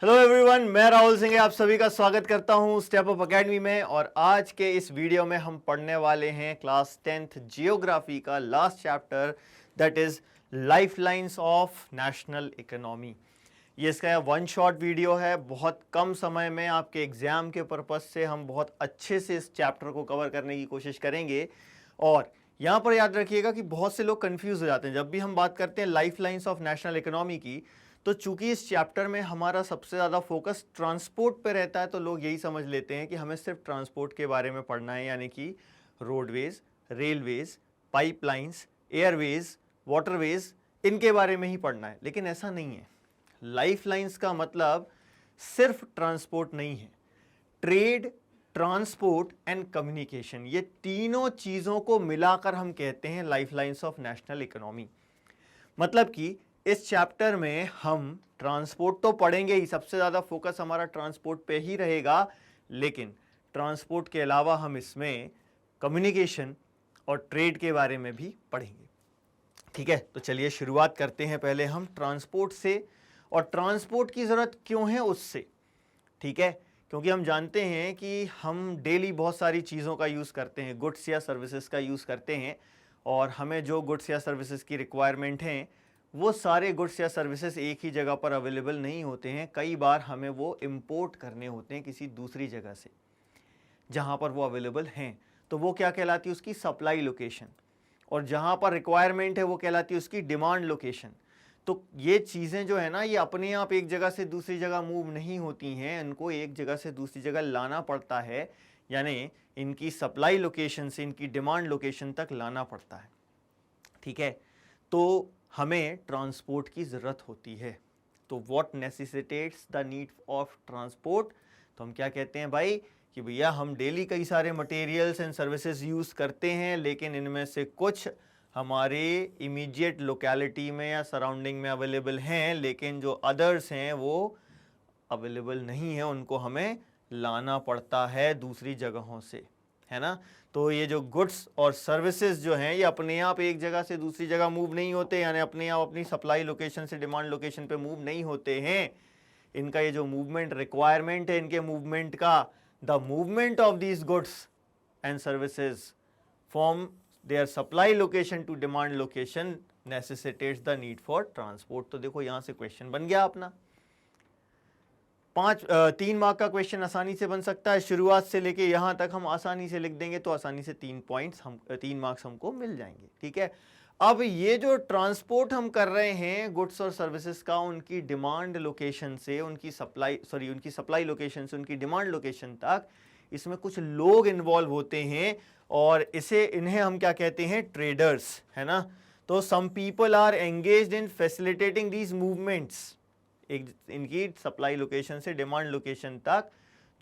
Hello everyone, मैं राहुल सिंह आप सभी का स्वागत करता हूं स्टेप अप एकेडमी में। और आज के इस वीडियो में हम पढ़ने वाले हैं क्लास 10th जियोग्राफी का last chapter, that is lifelines of national economy. ये इसका वन शॉट वीडियो है। बहुत कम समय में आपके एग्जाम के पर्पज से हम बहुत अच्छे से इस चैप्टर को कवर करने की कोशिश करेंगे। और यहाँ पर याद रखिएगा कि बहुत से लोग कंफ्यूज हो जाते हैं जब भी हम बात करते हैं लाइफलाइंस ऑफ नेशनल इकोनॉमी की। तो चूंकि इस चैप्टर में हमारा सबसे ज़्यादा फोकस ट्रांसपोर्ट पे रहता है, तो लोग यही समझ लेते हैं कि हमें सिर्फ ट्रांसपोर्ट के बारे में पढ़ना है, यानी कि roadways, railways, pipelines, Airways, waterways, इनके बारे में ही पढ़ना है। लेकिन ऐसा नहीं है। लाइफलाइंस का मतलब सिर्फ ट्रांसपोर्ट नहीं है। ट्रेड, ट्रांसपोर्ट एंड कम्युनिकेशन, ये तीनों चीज़ों को मिलाकर हम कहते हैं लाइफलाइंस ऑफ नेशनल इकोनॉमी। मतलब कि इस चैप्टर में हम ट्रांसपोर्ट तो पढ़ेंगे ही, सबसे ज़्यादा फोकस हमारा ट्रांसपोर्ट पे ही रहेगा। लेकिन ट्रांसपोर्ट के अलावा हम इसमें कम्युनिकेशन और ट्रेड के बारे में भी पढ़ेंगे। ठीक है, तो चलिए शुरुआत करते हैं पहले हम ट्रांसपोर्ट से, और ट्रांसपोर्ट की ज़रूरत क्यों है उससे। ठीक है, क्योंकि हम जानते हैं कि हम डेली बहुत सारी चीज़ों का यूज़ करते हैं, गुड्स या सर्विसेज का यूज़ करते हैं। और हमें जो गुड्स या सर्विसेज की रिक्वायरमेंट हैं, वो सारे गुड्स या सर्विसेज एक ही जगह पर अवेलेबल नहीं होते हैं। कई बार हमें वो इंपोर्ट करने होते हैं किसी दूसरी जगह से जहाँ पर वो अवेलेबल हैं। तो वो क्या कहलाती है, उसकी सप्लाई लोकेशन। और जहाँ पर रिक्वायरमेंट है वो कहलाती है उसकी डिमांड लोकेशन। तो ये चीज़ें जो है ना, ये अपने आप एक जगह से दूसरी जगह मूव नहीं होती हैं, इनको एक जगह से दूसरी जगह लाना पड़ता है। यानी इनकी सप्लाई लोकेशन से इनकी डिमांड लोकेशन तक लाना पड़ता है। ठीक है, तो हमें ट्रांसपोर्ट की ज़रूरत होती है। तो what necessitates the need of transport, तो हम क्या कहते हैं भाई कि भैया हम डेली कई सारे मटेरियल्स एंड सर्विसेज यूज़ करते हैं, लेकिन इनमें से कुछ हमारे इमीडिएट लोकेलिटी में या सराउंडिंग में अवेलेबल हैं, लेकिन जो अदर्स हैं वो अवेलेबल नहीं है, उनको हमें लाना पड़ता है दूसरी जगहों से, है ना। तो ये जो गुड्स और सर्विसेज जो हैं, ये अपने आप एक जगह से दूसरी जगह मूव नहीं होते, यानी अपने आप अपनी सप्लाई लोकेशन से डिमांड लोकेशन पे मूव नहीं होते हैं। इनका ये जो मूवमेंट रिक्वायरमेंट है, इनके मूवमेंट का, the movement of these goods and services from their supply location to demand location necessitates the need for transport. तो देखो यहाँ से क्वेश्चन बन गया अपना। 3 मार्क का क्वेश्चन आसानी से बन सकता है। शुरुआत से लेके यहाँ तक हम आसानी से लिख देंगे तो आसानी से 3 मार्क्स हमको मिल जाएंगे। ठीक है, अब ये जो ट्रांसपोर्ट हम कर रहे हैं गुड्स और सर्विसेज का, उनकी डिमांड लोकेशन से उनकी सप्लाई लोकेशन से उनकी डिमांड लोकेशन तक, इसमें कुछ लोग इन्वॉल्व होते हैं और इन्हें हम क्या कहते हैं, ट्रेडर्स, है ना। तो some people are engaged in facilitating these movements. इनकी सप्लाई लोकेशन से डिमांड लोकेशन तक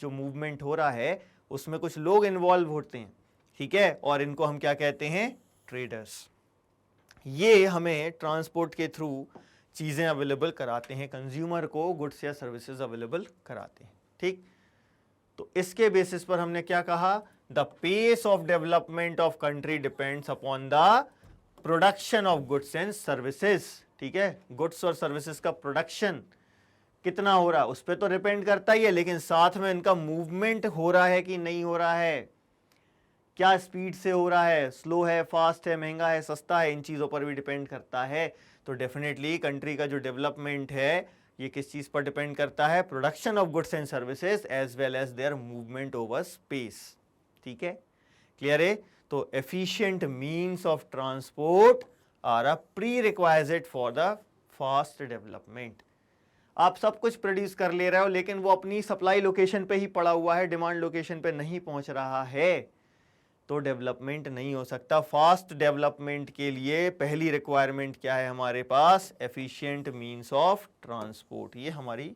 जो मूवमेंट हो रहा है उसमें कुछ लोग इन्वॉल्व होते हैं। ठीक है, और इनको हम क्या कहते हैं, ट्रेडर्स। ये हमें ट्रांसपोर्ट के थ्रू चीज़ें अवेलेबल कराते हैं, कंज्यूमर को गुड्स या सर्विसेज अवेलेबल कराते हैं। ठीक, तो इसके बेसिस पर हमने क्या कहा, the pace of development of country depends upon the production of goods and services. ठीक है, गुड्स और सर्विसेज का प्रोडक्शन कितना हो रहा है उस पर तो डिपेंड करता ही है, लेकिन साथ में इनका मूवमेंट हो रहा है कि नहीं हो रहा है, क्या स्पीड से हो रहा है, स्लो है, फास्ट है, महंगा है, सस्ता है, इन चीज़ों पर भी डिपेंड करता है। तो डेफिनेटली कंट्री का जो डेवलपमेंट है ये किस चीज़ पर डिपेंड करता है, production of goods and services as well as their movement over space. ठीक है, क्लियर है। तो efficient means of transport are a prerequisite for the fast development. आप सब कुछ प्रोड्यूस कर ले रहे हो, लेकिन वो अपनी सप्लाई लोकेशन पे ही पड़ा हुआ है, डिमांड लोकेशन पे नहीं पहुंच रहा है, तो डेवलपमेंट नहीं हो सकता। फास्ट डेवलपमेंट के लिए पहली रिक्वायरमेंट क्या है हमारे पास, एफिशिएंट मीन्स ऑफ ट्रांसपोर्ट। ये हमारी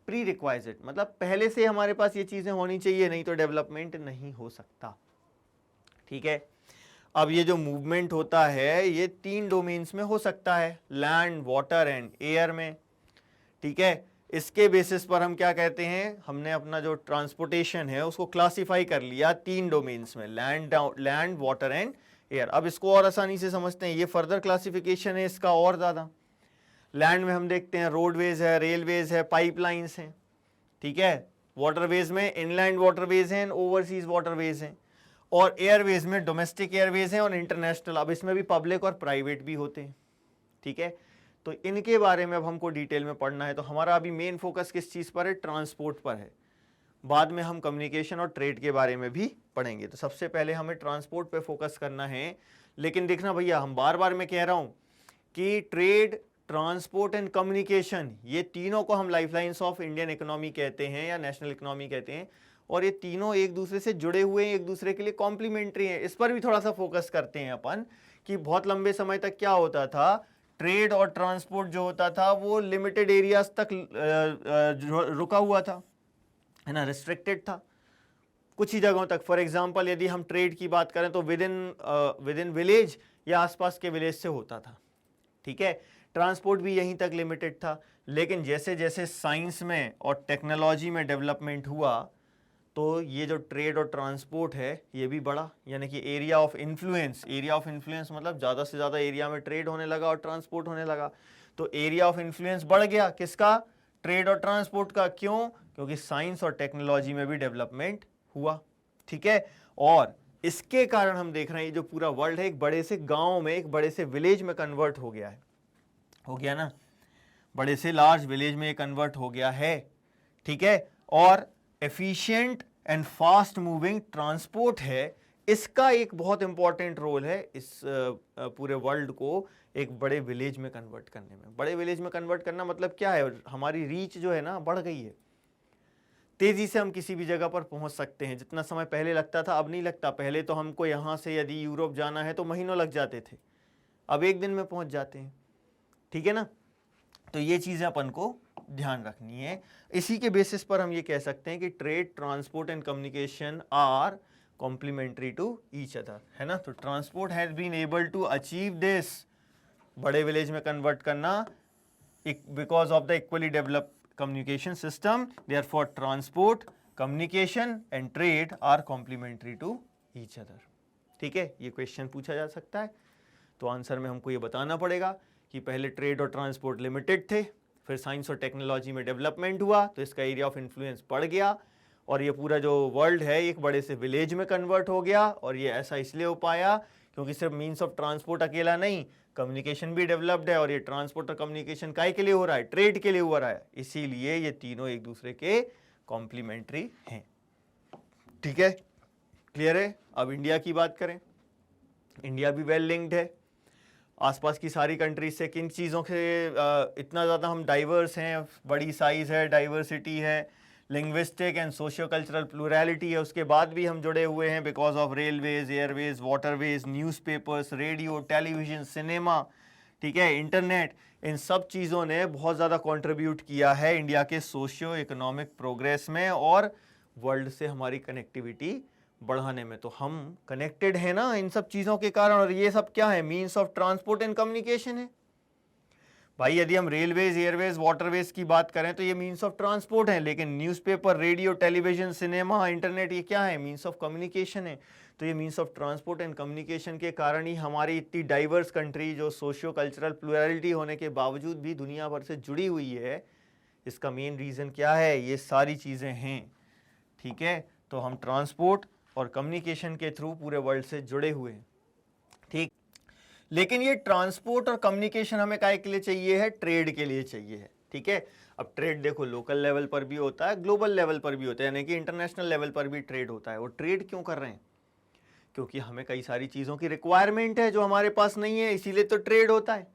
प्री रिक्वाइजिट, मतलब पहले से हमारे पास ये चीजें होनी चाहिए, नहीं तो डेवलपमेंट नहीं हो सकता। ठीक है, अब ये जो मूवमेंट होता है ये 3 डोमेन्स में हो सकता है, लैंड, वाटर एंड एयर में। ठीक है, इसके बेसिस पर हम क्या कहते हैं, हमने अपना जो ट्रांसपोर्टेशन है उसको क्लासिफाई कर लिया 3 डोमेन्स में, लैंड, वाटर एंड एयर। अब इसको और आसानी से समझते हैं, ये फर्दर क्लासिफिकेशन है इसका और ज़्यादा। लैंड में हम देखते हैं रोडवेज है, रेलवेज है, पाइपलाइंस हैं, ठीक है। वाटरवेज में इनलैंड वाटरवेज हैं, ओवरसीज वाटरवेज हैं, और एयरवेज में डोमेस्टिक एयरवेज हैं और इंटरनेशनल। अब इसमें भी पब्लिक और प्राइवेट भी होते हैं, ठीक है। तो इनके बारे में अब हमको डिटेल में पढ़ना है। तो हमारा अभी मेन फोकस किस चीज़ पर है? ट्रांसपोर्ट पर है। बाद में हम कम्युनिकेशन और ट्रेड के बारे में भी पढ़ेंगे। तो सबसे पहले हमें ट्रांसपोर्ट पे फोकस करना है। लेकिन देखना भैया, हम बार बार मैं कह रहा हूँ कि ट्रेड, ट्रांसपोर्ट एंड कम्युनिकेशन, ये तीनों को हम लाइफलाइंस ऑफ इंडियन इकोनॉमी कहते हैं या नेशनल इकोनॉमी कहते हैं, और ये तीनों एक दूसरे से जुड़े हुए हैं, एक दूसरे के लिए कॉम्प्लीमेंट्री हैं। इस पर भी थोड़ा सा फोकस करते हैं अपन कि बहुत लंबे समय तक क्या होता था, ट्रेड और ट्रांसपोर्ट जो होता था वो लिमिटेड एरियाज तक रुका हुआ था, है ना, रिस्ट्रिक्टेड था कुछ ही जगहों तक। फॉर एग्जांपल यदि हम ट्रेड की बात करें तो विद इन विलेज या आसपास के विलेज से होता था, ठीक है। ट्रांसपोर्ट भी यहीं तक लिमिटेड था। लेकिन जैसे जैसे साइंस में और टेक्नोलॉजी में डेवलपमेंट हुआ तो ये जो ट्रेड और ट्रांसपोर्ट है ये भी बढ़ा, यानी कि एरिया ऑफ इन्फ्लुएंस मतलब ज़्यादा से ज़्यादा एरिया में ट्रेड होने लगा और ट्रांसपोर्ट होने लगा। तो एरिया ऑफ इन्फ्लुएंस बढ़ गया, किसका? ट्रेड और ट्रांसपोर्ट का। क्यों? क्योंकि साइंस और टेक्नोलॉजी में भी डेवलपमेंट हुआ, ठीक है। और इसके कारण हम देख रहे हैं ये जो पूरा वर्ल्ड है एक बड़े से गांव में, एक बड़े से विलेज में कन्वर्ट हो गया है, हो गया ना, बड़े से लार्ज विलेज में कन्वर्ट हो गया है, ठीक है। और efficient and fast moving transport है, इसका एक बहुत इंपॉर्टेंट रोल है इस पूरे वर्ल्ड को एक बड़े विलेज में कन्वर्ट करने में। बड़े विलेज में कन्वर्ट करना मतलब क्या है? हमारी रीच जो है ना बढ़ गई है, तेजी से हम किसी भी जगह पर पहुंच सकते हैं। जितना समय पहले लगता था अब नहीं लगता। पहले तो हमको यहाँ से यदि यूरोप जाना है तो महीनों लग जाते थे, अब एक दिन में पहुंच जाते हैं, ठीक है ना। तो ये चीज़ें अपन को ध्यान रखनी है। इसी के बेसिस पर हम ये कह सकते हैं कि trade, transport and communication are complementary to each other, है ना। तो transport has been able to achieve this, बड़े विलेज में कन्वर्ट करना, because of the equally developed communication system. Therefore transport, communication and trade are complementary to each other, ठीक है। ये question पूछा जा सकता है। तो आंसर में हमको ये बताना पड़ेगा कि पहले ट्रेड और ट्रांसपोर्ट लिमिटेड थे, फिर साइंस और टेक्नोलॉजी में डेवलपमेंट हुआ तो इसका एरिया ऑफ इन्फ्लुएंस बढ़ गया और ये पूरा जो वर्ल्ड है एक बड़े से विलेज में कन्वर्ट हो गया। और ये ऐसा इसलिए हो पाया क्योंकि सिर्फ मीन्स ऑफ ट्रांसपोर्ट अकेला नहीं, कम्युनिकेशन भी डेवलप्ड है। और ये ट्रांसपोर्ट और कम्युनिकेशन काहे के लिए हो रहा है? ट्रेड के लिए हो रहा है। इसीलिए ये तीनों एक दूसरे के कॉम्प्लीमेंट्री हैं, ठीक है। क्लियर है? अब इंडिया की बात करें, इंडिया भी वेल लिंक्ड है आसपास की सारी कंट्रीज से। किन चीज़ों से इतना ज़्यादा हम डाइवर्स हैं? बड़ी साइज है, डाइवर्सिटी है, linguistic and socio cultural plurality है। उसके बाद भी हम जुड़े हुए हैं because of railways, Airways, waterways, newspapers, radio, television, cinema, ठीक है, इंटरनेट। इन सब चीज़ों ने बहुत ज़्यादा कंट्रीब्यूट किया है इंडिया के सोशियो इकोनॉमिक प्रोग्रेस में और वर्ल्ड से हमारी कनेक्टिविटी बढ़ाने में। तो हम कनेक्टेड हैं ना इन सब चीज़ों के कारण। और ये सब क्या है? Means of transport and communication है भाई। यदि हम रेलवेज, एयरवेज, वाटरवेज की बात करें तो ये मीन्स ऑफ ट्रांसपोर्ट है। लेकिन newspaper, radio, television, cinema, internet, ये क्या है? मीन्स ऑफ कम्युनिकेशन है। तो ये means of transport and communication के कारण ही हमारी इतनी डाइवर्स कंट्री जो सोशियो कल्चरल प्लूरैलिटी होने के बावजूद भी दुनिया भर से जुड़ी हुई है, इसका मेन रीज़न क्या है? ये सारी चीज़ें हैं, ठीक है। तो हम ट्रांसपोर्ट और कम्युनिकेशन के थ्रू पूरे वर्ल्ड से जुड़े हुए हैं, ठीक। लेकिन ये ट्रांसपोर्ट और कम्युनिकेशन हमें काहे के लिए चाहिए है? ट्रेड के लिए चाहिए है, ठीक है। अब ट्रेड देखो लोकल लेवल पर भी होता है, ग्लोबल लेवल पर भी होता है, यानी कि इंटरनेशनल लेवल पर भी ट्रेड होता है। और ट्रेड क्यों कर रहे हैं? क्योंकि हमें कई सारी चीज़ों की रिक्वायरमेंट है जो हमारे पास नहीं है, इसीलिए तो ट्रेड होता है,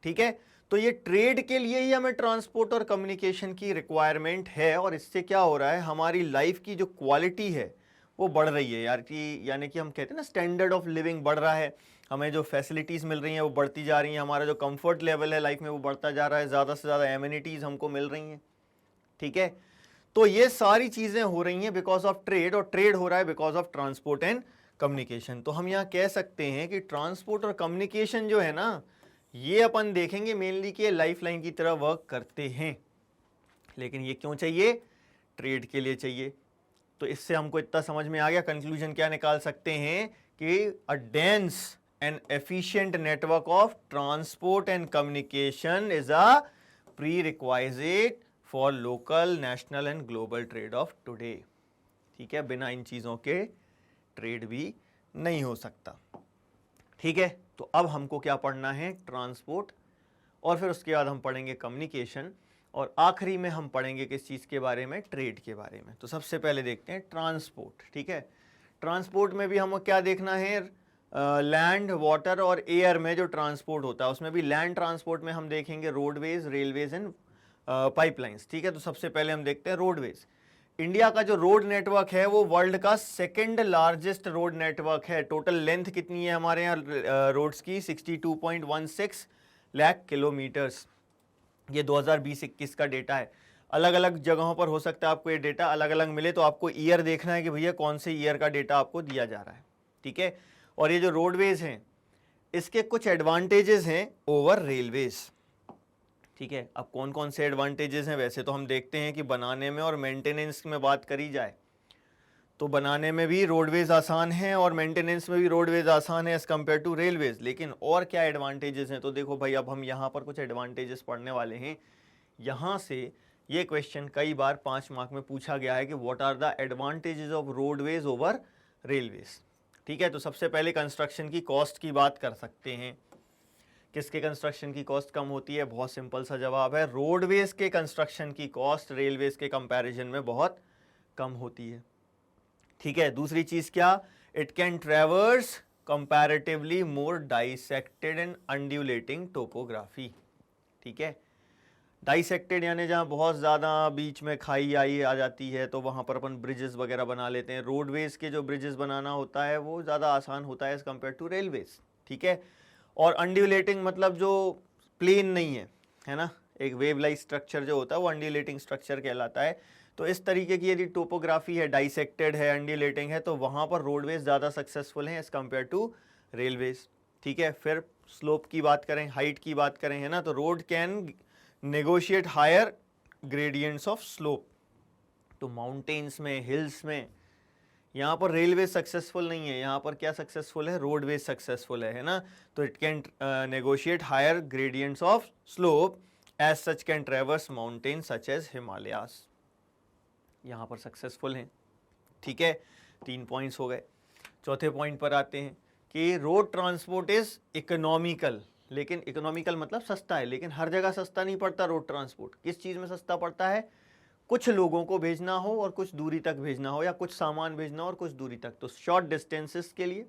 ठीक है। तो ये ट्रेड के लिए ही हमें ट्रांसपोर्ट और कम्युनिकेशन की रिक्वायरमेंट है। और इससे क्या हो रहा है? हमारी लाइफ की जो क्वालिटी है वो बढ़ रही है यार, कि यानी कि हम कहते हैं ना स्टैंडर्ड ऑफ लिविंग बढ़ रहा है, हमें जो फैसिलिटीज़ मिल रही हैं वो बढ़ती जा रही हैं, हमारा जो कंफर्ट लेवल है लाइफ में वो बढ़ता जा रहा है, ज़्यादा से ज़्यादा एमिनिटीज़ हमको मिल रही हैं, ठीक है। तो ये सारी चीज़ें हो रही हैं बिकॉज ऑफ ट्रेड, और ट्रेड हो रहा है because of transport and communication. तो हम यहाँ कह सकते हैं कि ट्रांसपोर्ट और कम्युनिकेशन जो है ना, ये अपन देखेंगे मेनली कि लाइफ लाइन की तरह वर्क करते हैं। लेकिन ये क्यों चाहिए? ट्रेड के लिए चाहिए। तो इससे हमको इतना समझ में आ गया, कंक्लूजन क्या निकाल सकते हैं कि a dense an efficient network of transport and communication is a prerequisite for local, national and global trade of today. ठीक है, बिना इन चीजों के ट्रेड भी नहीं हो सकता। ठीक है, तो अब हमको क्या पढ़ना है, ट्रांसपोर्ट, और फिर उसके बाद हम पढ़ेंगे कम्युनिकेशन, और आखिरी में हम पढ़ेंगे किस चीज़ के बारे में, ट्रेड के बारे में। तो सबसे पहले देखते हैं ट्रांसपोर्ट। ठीक है, ट्रांसपोर्ट में भी हमें क्या देखना है, लैंड, वाटर और एयर में जो ट्रांसपोर्ट होता है उसमें भी लैंड ट्रांसपोर्ट में हम देखेंगे रोडवेज, रेलवेज एंड पाइपलाइंस। ठीक है, तो सबसे पहले हम देखते हैं रोडवेज। इंडिया का जो रोड नेटवर्क है वो वर्ल्ड का सेकंड लार्जेस्ट रोड नेटवर्क है। टोटल लेंथ कितनी है हमारे यहाँ रोड्स की, 62.16 लाख किलोमीटर्स। ये 2020-21 का डेटा है। अलग अलग जगहों पर हो सकता है आपको ये डेटा अलग अलग मिले, तो आपको ईयर देखना है कि भैया कौन से ईयर का डेटा आपको दिया जा रहा है। ठीक है, और ये जो रोडवेज हैं इसके कुछ एडवांटेजेस हैं ओवर रेलवेज। ठीक है, अब कौन कौन से एडवांटेजेस हैं, वैसे तो हम देखते हैं कि बनाने में और मेंटेनेंस में बात करी जाए तो बनाने में भी रोडवेज आसान है और मेंटेनेंस में भी रोडवेज आसान है एज कम्पेयर टू रेलवेज। लेकिन और क्या एडवांटेजेस हैं, तो देखो भाई अब हम यहाँ पर कुछ एडवांटेजेस पढ़ने वाले हैं। यहाँ से ये क्वेश्चन कई बार 5 मार्क में पूछा गया है कि what are the advantages of roadways over railways. ठीक है, तो सबसे पहले कंस्ट्रक्शन की कॉस्ट की बात कर सकते हैं। किसके कंस्ट्रक्शन की कॉस्ट कम होती है, बहुत सिंपल सा जवाब है, रोडवेज के कंस्ट्रक्शन की कॉस्ट रेलवेज के कंपैरिजन में बहुत कम होती है। ठीक है, दूसरी चीज क्या, it can traverse comparatively more dissected and undulating topography. ठीक है, डाइसेक्टेड यानी जहाँ बहुत ज़्यादा बीच में खाई आई आ जाती है तो वहाँ पर अपन ब्रिजेस वगैरह बना लेते हैं। रोडवेज के जो ब्रिजेस बनाना होता है वो ज़्यादा आसान होता है एज़ कम्पेयर टू रेलवेज। ठीक है, और अंड्यूलेटिंग मतलब जो प्लेन नहीं है ना, एक वेव लाइक स्ट्रक्चर जो होता है वो अंड्यूलेटिंग स्ट्रक्चर कहलाता है। तो इस तरीके की यदि टोपोग्राफी है, डाइसेक्टेड है, अंड्यूलेटिंग है, तो वहाँ पर रोडवेज ज़्यादा सक्सेसफुल हैं एज़ कम्पेयर टू रेलवेज। ठीक है, फिर स्लोप की बात करें, हाइट की बात करें, है ना, तो road can negotiate higher gradients of slope. तो माउंटेन्स में, हिल्स में यहाँ पर रेलवे सक्सेसफुल नहीं है, यहाँ पर क्या सक्सेसफुल है, रोडवेज सक्सेसफुल है ना। तो it can negotiate higher gradients of slope as such can traverse mountain such as Himalayas, यहाँ पर सक्सेसफुल हैं। ठीक है, 3 पॉइंट्स हो गए। चौथे पॉइंट पर आते हैं कि रोड ट्रांसपोर्ट इज इकोनॉमिकल। लेकिन इकोनॉमिकल मतलब सस्ता है, लेकिन हर जगह सस्ता नहीं पड़ता रोड ट्रांसपोर्ट। किस चीज़ में सस्ता पड़ता है, कुछ लोगों को भेजना हो और कुछ दूरी तक भेजना हो, या कुछ सामान भेजना हो और कुछ दूरी तक, तो शॉर्ट डिस्टेंसेस के लिए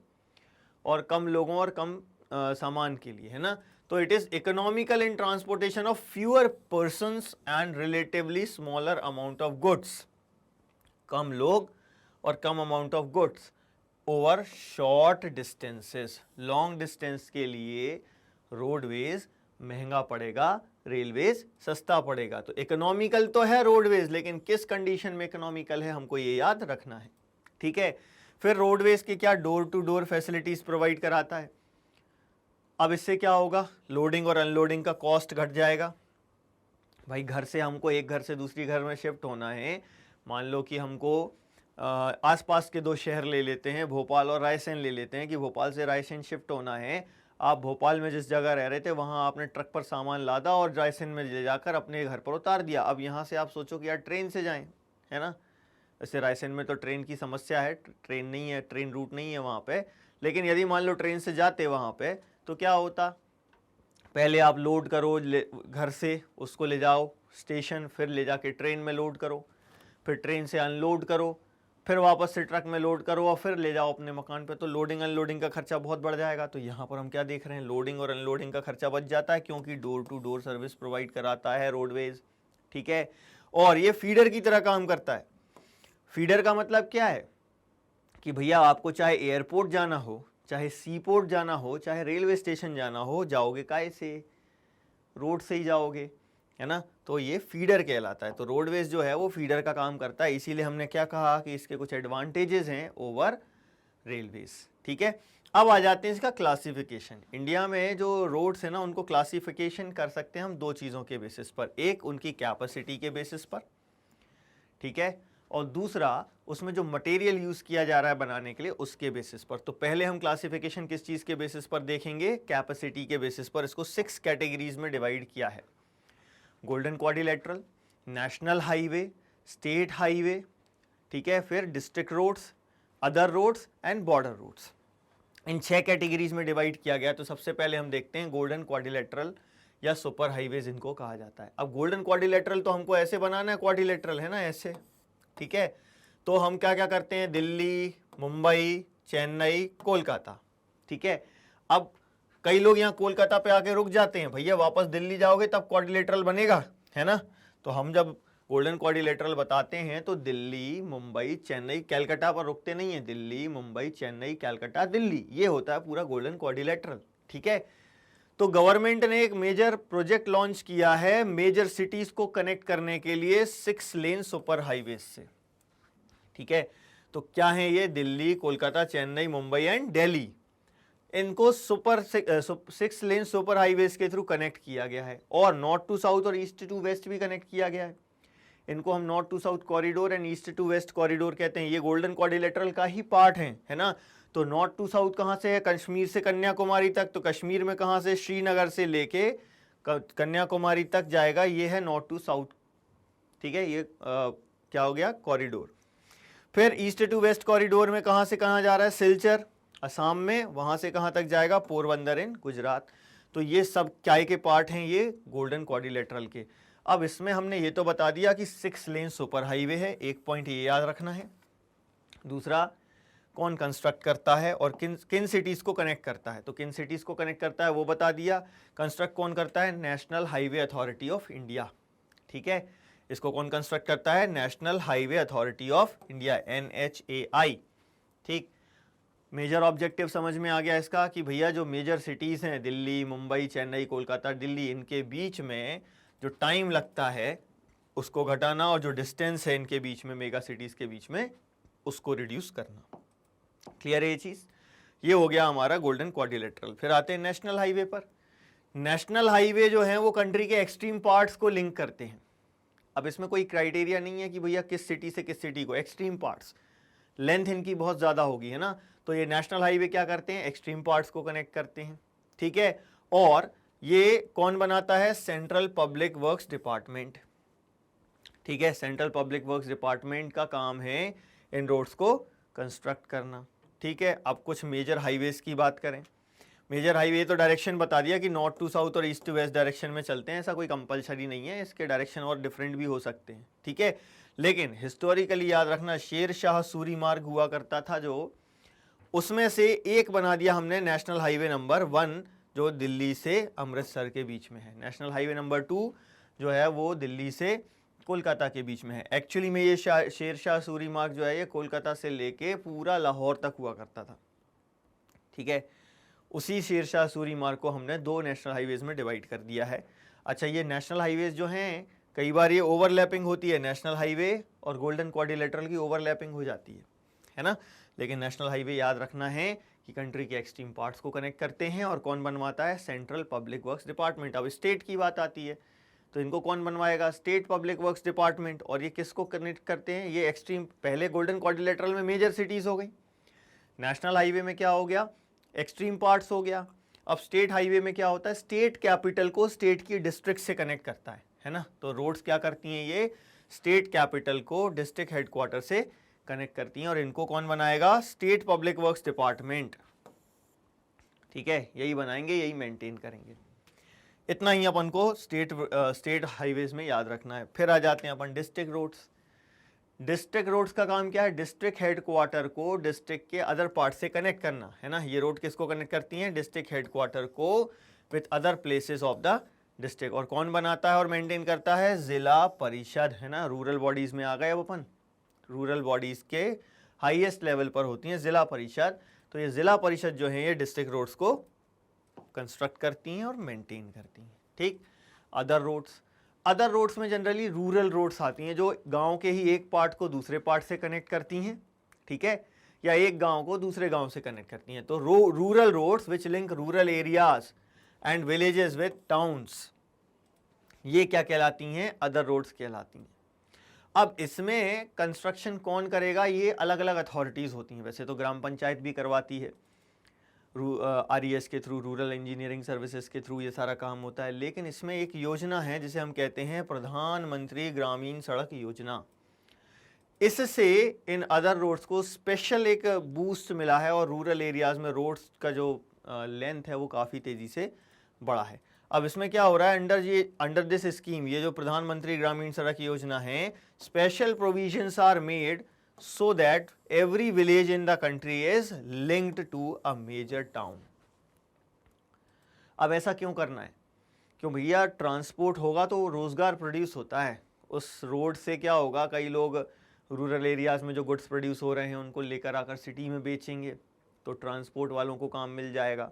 और कम लोगों और कम सामान के लिए, है ना। तो it is economical in transportation of fewer persons and relatively smaller amount of goods. कम लोग और कम amount of goods over short distances. Long distance के लिए रोडवेज महंगा पड़ेगा, रेलवेज सस्ता पड़ेगा। तो इकोनॉमिकल तो है रोडवेज, लेकिन किस कंडीशन में इकोनॉमिकल है हमको ये याद रखना है। ठीक है, फिर रोडवेज के क्या door to door facilities provide कराता है। अब इससे क्या होगा, लोडिंग और अनलोडिंग का कॉस्ट घट जाएगा। भाई घर से हमको एक घर से दूसरी घर में शिफ्ट होना है, मान लो कि हमको आसपास के 2 शहर ले लेते हैं, भोपाल और रायसेन ले लेते हैं कि भोपाल से रायसेन शिफ्ट होना है। आप भोपाल में जिस जगह रह रहे थे वहाँ आपने ट्रक पर सामान लादा और रायसेन में ले जाकर अपने घर पर उतार दिया। अब यहाँ से आप सोचो कि यार ट्रेन से जाएं, है ना। वैसे रायसेन में तो ट्रेन की समस्या है, ट्रेन नहीं है, ट्रेन रूट नहीं है वहाँ पे। लेकिन यदि मान लो ट्रेन से जाते वहाँ पे, तो क्या होता, पहले आप लोड करो घर से, उसको ले जाओ स्टेशन, फिर ले जाके ट्रेन में लोड करो, फिर ट्रेन से अनलोड करो, फिर वापस से ट्रक में लोड करो और फिर ले जाओ अपने मकान पे। तो लोडिंग अनलोडिंग का खर्चा बहुत बढ़ जाएगा। तो यहाँ पर हम क्या देख रहे हैं, लोडिंग और अनलोडिंग का खर्चा बच जाता है, क्योंकि door to door service provide कराता है रोडवेज। ठीक है, और ये फीडर की तरह काम करता है। फीडर का मतलब क्या है कि भैया आपको चाहे एयरपोर्ट जाना हो, चाहे सी पोर्ट जाना हो, चाहे रेलवे स्टेशन जाना हो, जाओगे काय से, रोड से ही जाओगे, है ना। तो ये फीडर कहलाता है। तो रोडवेज जो है वो फीडर का काम करता है। इसीलिए हमने क्या कहा कि इसके कुछ एडवांटेजेस हैं ओवर रेलवेज। ठीक है, अब आ जाते हैं इसका क्लासिफिकेशन। इंडिया में जो रोड्स है ना उनको क्लासिफिकेशन कर सकते हैं हम 2 चीज़ों के बेसिस पर, एक उनकी कैपेसिटी के बेसिस पर, ठीक है, और दूसरा उसमें जो मटेरियल यूज किया जा रहा है बनाने के लिए उसके बेसिस पर। तो पहले हम क्लासिफिकेशन किस चीज के बेसिस पर देखेंगे, कैपेसिटी के बेसिस पर। इसको 6 कैटेगरीज में डिवाइड किया है, golden quadrilateral, national highway, state highway, ठीक है, फिर district roads, other roads and border roads. इन 6 कैटेगरीज में डिवाइड किया गया। तो सबसे पहले हम देखते हैं गोल्डन क्वाड्रिलेटरल या सुपर हाईवेज इनको कहा जाता है। अब गोल्डन क्वाड्रिलेटरल तो हमको ऐसे बनाना है, क्वाड्रिलेटरल है ना ऐसे, ठीक है। तो हम क्या क्या करते हैं, दिल्ली, मुंबई, चेन्नई, कोलकाता, ठीक है। अब कई लोग यहाँ कोलकाता पे आके रुक जाते हैं, भैया वापस दिल्ली जाओगे तब क्वाड्रिलेटरल बनेगा, है ना। तो हम जब गोल्डन क्वाड्रिलेटरल बताते हैं तो दिल्ली, मुंबई, चेन्नई, कैलकाटा पर रुकते नहीं है, दिल्ली, मुंबई, चेन्नई, कैलकाटा, दिल्ली, ये होता है पूरा गोल्डन क्वाड्रिलेटरल, ठीक है। तो गवर्नमेंट ने एक मेजर प्रोजेक्ट लॉन्च किया है मेजर सिटीज को कनेक्ट करने के लिए 6 लेन सुपर हाईवे से, ठीक है। तो क्या है ये, दिल्ली, कोलकाता, चेन्नई, मुंबई एंड दिल्ली, इनको 6 लेन सुपर हाईवेज के थ्रू कनेक्ट किया गया है। और नॉर्थ टू साउथ और ईस्ट टू वेस्ट भी कनेक्ट किया गया है। इनको हम north to south corridor and east to west corridor कहते हैं। ये गोल्डन क्वाड्रिलेटरल का ही पार्ट है ना। तो नॉर्थ टू साउथ कहाँ से है, कश्मीर से कन्याकुमारी तक। तो कश्मीर में कहाँ से, श्रीनगर से लेके कन्याकुमारी तक जाएगा, ये है नॉर्थ टू साउथ, ठीक है। ये क्या हो गया, कॉरिडोर। फिर ईस्ट टू वेस्ट कॉरिडोर में कहाँ से कहाँ जा रहा है, सिलचर असम में, वहाँ से कहाँ तक जाएगा, पोरबंदर इन गुजरात। तो ये सब क्या के पार्ट हैं, ये गोल्डन क्वाड्रिलेटरल के। अब इसमें हमने ये तो बता दिया कि 6 लेन सुपर हाईवे है, एक पॉइंट ये याद रखना है। दूसरा, कौन कंस्ट्रक्ट करता है और किन किन सिटीज़ को कनेक्ट करता है। तो किन सिटीज़ को कनेक्ट करता है वो बता दिया। कंस्ट्रक्ट कौन करता है, national highway authority of India, ठीक है। इसको कौन कंस्ट्रक्ट करता है, national highway authority of India, NHAI, ठीक। मेजर ऑब्जेक्टिव समझ में आ गया इसका कि भैया जो मेजर सिटीज़ हैं, दिल्ली, मुंबई, चेन्नई, कोलकाता, दिल्ली, इनके बीच में जो टाइम लगता है उसको घटाना और जो डिस्टेंस है इनके बीच में, मेगा सिटीज़ के बीच में, उसको रिड्यूस करना। क्लियर है ये चीज़। ये हो गया हमारा गोल्डन क्वाड्रिलेटरल। फिर आते हैं नेशनल हाईवे पर। नेशनल हाईवे जो है वो कंट्री के एक्सट्रीम पार्ट्स को लिंक करते हैं। अब इसमें कोई क्राइटेरिया नहीं है कि भैया किस सिटी से किस सिटी को, एक्सट्रीम पार्ट्स, लेंथ इनकी बहुत ज़्यादा होगी, है ना। तो ये नेशनल हाईवे क्या करते हैं, एक्सट्रीम पार्ट्स को कनेक्ट करते हैं, ठीक है। और ये कौन बनाता है, सेंट्रल पब्लिक वर्क्स डिपार्टमेंट, ठीक है। सेंट्रल पब्लिक वर्क्स डिपार्टमेंट का काम है इन रोड्स को कंस्ट्रक्ट करना, ठीक है। अब कुछ मेजर हाईवेज की बात करें। मेजर हाईवे तो डायरेक्शन बता दिया कि नॉर्थ टू साउथ और ईस्ट टू वेस्ट डायरेक्शन में चलते हैं, ऐसा कोई कंपलसरी नहीं है, इसके डायरेक्शन और डिफरेंट भी हो सकते हैं, ठीक है। लेकिन हिस्टोरिकली याद रखना, शेर शाह सूरी मार्ग हुआ करता था जो, उसमें से एक बना दिया हमने नेशनल हाईवे नंबर 1 जो दिल्ली से अमृतसर के बीच में है। नेशनल हाईवे नंबर 2 जो है वो दिल्ली से कोलकाता के बीच में है। एक्चुअली में ये शेर शाह सूरी मार्ग जो है ये कोलकाता से लेके पूरा लाहौर तक हुआ करता था, ठीक है। उसी शेर शाह सूरी मार्ग को हमने 2 नेशनल हाईवेज में डिवाइड कर दिया है। अच्छा, ये नेशनल हाईवेज जो हैं कई बार ये ओवरलैपिंग होती है, नेशनल हाईवे और गोल्डन क्वाड्रिलेटरल की ओवरलैपिंग हो जाती है ना। लेकिन नेशनल हाईवे याद रखना है कि कंट्री के एक्सट्रीम पार्ट्स को कनेक्ट करते हैं और कौन बनवाता है, सेंट्रल पब्लिक वर्क्स डिपार्टमेंट। अब स्टेट की बात आती है तो इनको कौन बनवाएगा, स्टेट पब्लिक वर्क्स डिपार्टमेंट। और ये किसको कनेक्ट करते हैं, ये एक्सट्रीम, पहले गोल्डन क्वाड्रिलेटरल में मेजर सिटीज़ हो गई, नेशनल हाईवे में क्या हो गया, एक्सट्रीम पार्ट्स हो गया। अब स्टेट हाईवे में क्या होता है, स्टेट कैपिटल को स्टेट की डिस्ट्रिक्ट से कनेक्ट करता है ना। तो रोड्स क्या करती हैं, ये स्टेट कैपिटल को डिस्ट्रिक्ट हेडक्वार्टर से कनेक्ट करती हैं। और इनको कौन बनाएगा, स्टेट पब्लिक वर्क्स डिपार्टमेंट, ठीक है। यही बनाएंगे, यही मेंटेन करेंगे। इतना ही अपन को स्टेट हाईवेज में याद रखना है। फिर आ जाते हैं अपन डिस्ट्रिक्ट रोड्स। डिस्ट्रिक्ट रोड्स का काम क्या है, डिस्ट्रिक्ट हेडक्वार्टर को डिस्ट्रिक्ट के अदर पार्ट से कनेक्ट करना, है ना। ये रोड किसको कनेक्ट करती हैं, डिस्ट्रिक्ट हेडक्वार्टर को with other places of the district. और कौन बनाता है और मेंटेन करता है, जिला परिषद, है ना। रूरल बॉडीज में आ गए अब अपन, रूरल बॉडीज के हाईएस्ट लेवल पर होती हैं जिला परिषद। तो ये जिला परिषद जो है ये डिस्ट्रिक्ट रोड्स को कंस्ट्रक्ट करती हैं और मेंटेन करती हैं, ठीक। अदर रोड्स में जनरली रूरल रोड्स आती हैं जो गांव के ही एक पार्ट को दूसरे पार्ट से कनेक्ट करती हैं, ठीक है, या एक गांव को दूसरे गांव से कनेक्ट करती हैं। तो rural roads which link rural areas and villages with towns, ये क्या कहलाती हैं, अदर रोड्स कहलाती हैं। अब इसमें कंस्ट्रक्शन कौन करेगा, ये अलग अलग अथॉरिटीज़ होती हैं। वैसे तो ग्राम पंचायत भी करवाती है, RES के थ्रू, रूरल इंजीनियरिंग सर्विसेज के थ्रू ये सारा काम होता है। लेकिन इसमें एक योजना है जिसे हम कहते हैं प्रधानमंत्री ग्रामीण सड़क योजना। इससे इन अदर रोड्स को स्पेशल एक बूस्ट मिला है और रूरल एरियाज में रोड्स का जो लेंथ है वो काफ़ी तेज़ी से बढ़ा है। अब इसमें क्या हो रहा है, अंडर दिस स्कीम, ये जो प्रधानमंत्री ग्रामीण सड़क योजना है, special provisions are made so that every village in the country is linked to a major town। अब ऐसा क्यों करना है, क्यों भैया, ट्रांसपोर्ट होगा तो रोजगार प्रोड्यूस होता है। उस रोड से क्या होगा, कई लोग रूरल एरियाज में जो गुड्स प्रोड्यूस हो रहे हैं उनको लेकर आकर सिटी में बेचेंगे, तो ट्रांसपोर्ट वालों को काम मिल जाएगा।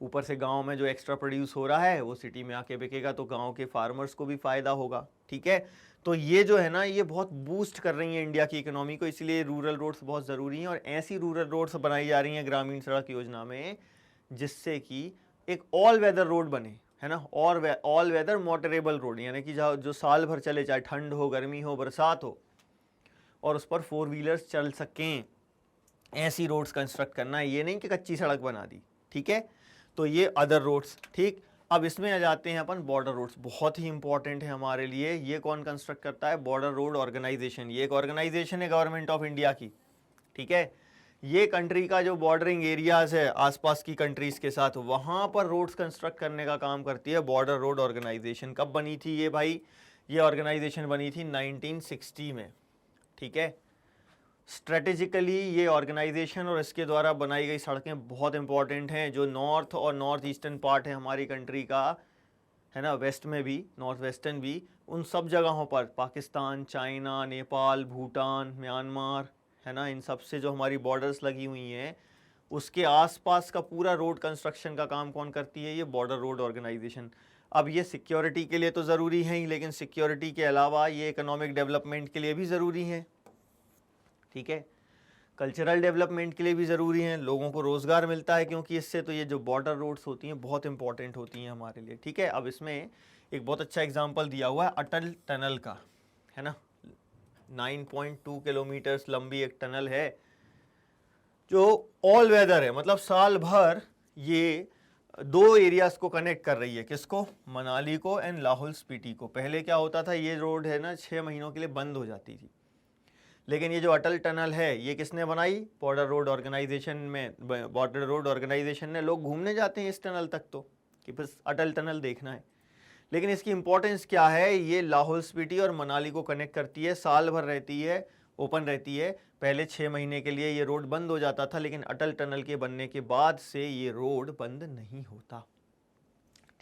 ऊपर से गांव में जो एक्स्ट्रा प्रोड्यूस हो रहा है वो सिटी में आके बिकेगा, तो गांव के फार्मर्स को भी फ़ायदा होगा। ठीक है, तो ये जो है ना, ये बहुत बूस्ट कर रही है इंडिया की इकोनॉमी को, इसलिए रूरल रोड्स बहुत ज़रूरी हैं। और ऐसी रूरल रोड्स बनाई जा रही हैं ग्रामीण सड़क योजना में जिससे कि एक ऑल वेदर रोड बने, है ना, और ऑल वेदर मोटरेबल रोड, यानी कि जो साल भर चले, चाहे ठंड हो, गर्मी हो, बरसात हो, और उस पर 4 व्हीलर्स चल सकें, ऐसी रोड्स कंस्ट्रक्ट करना है। ये नहीं कि कच्ची सड़क बना दी। ठीक है, तो ये अदर रोड्स। ठीक, अब इसमें आ जाते हैं अपन बॉर्डर रोड्स, बहुत ही इंपॉर्टेंट है हमारे लिए। ये कौन कंस्ट्रक्ट करता है, बॉर्डर रोड ऑर्गेनाइजेशन। ये एक ऑर्गेनाइजेशन है गवर्नमेंट ऑफ इंडिया की। ठीक है, ये कंट्री का जो बॉर्डरिंग एरियाज है आसपास की कंट्रीज के साथ, वहां पर रोड्स कंस्ट्रक्ट करने का काम करती है बॉर्डर रोड ऑर्गेनाइजेशन। कब बनी थी ये भाई, ये ऑर्गेनाइजेशन बनी थी 1960 में। ठीक है, स्ट्रेटेजिकली ये ऑर्गेनाइजेशन और इसके द्वारा बनाई गई सड़कें बहुत इंपॉर्टेंट हैं। जो नॉर्थ और नॉर्थ ईस्टर्न पार्ट है हमारी कंट्री का, है ना, वेस्ट में भी, नॉर्थ वेस्टर्न भी, उन सब जगहों पर पाकिस्तान, चाइना, नेपाल, भूटान, म्यांमार, है ना, इन सब से जो हमारी बॉर्डर्स लगी हुई हैं, उसके आसपास का पूरा रोड कंस्ट्रक्शन का काम कौन करती है, ये बॉर्डर रोड ऑर्गेनाइजेशन। अब ये सिक्योरिटी के लिए तो ज़रूरी है ही, लेकिन सिक्योरिटी के अलावा ये इकोनॉमिक डेवलपमेंट के लिए भी ज़रूरी है। ठीक है, कल्चरल डेवलपमेंट के लिए भी ज़रूरी हैं, लोगों को रोज़गार मिलता है क्योंकि इससे, तो ये जो बॉर्डर रोड्स होती हैं बहुत इंपॉर्टेंट होती हैं हमारे लिए। ठीक है, अब इसमें एक बहुत अच्छा एग्जांपल दिया हुआ है अटल टनल का, है ना, 9.2 किलोमीटर्स लंबी एक टनल है जो ऑल वेदर है, मतलब साल भर ये 2 एरियाज को कनेक्ट कर रही है। किसको, मनाली को एंड लाहौल स्पीति को। पहले क्या होता था, ये रोड है ना 6 महीनों के लिए बंद हो जाती थी, लेकिन ये जो अटल टनल है ये किसने बनाई, बॉर्डर रोड ऑर्गेनाइजेशन में, बॉर्डर रोड ऑर्गेनाइजेशन ने। लोग घूमने जाते हैं इस टनल तक तो, कि बस अटल टनल देखना है, लेकिन इसकी इंपॉर्टेंस क्या है, ये लाहौल स्पीति और मनाली को कनेक्ट करती है, साल भर रहती है, ओपन रहती है। पहले 6 महीने के लिए ये रोड बंद हो जाता था, लेकिन अटल टनल के बनने के बाद से ये रोड बंद नहीं होता।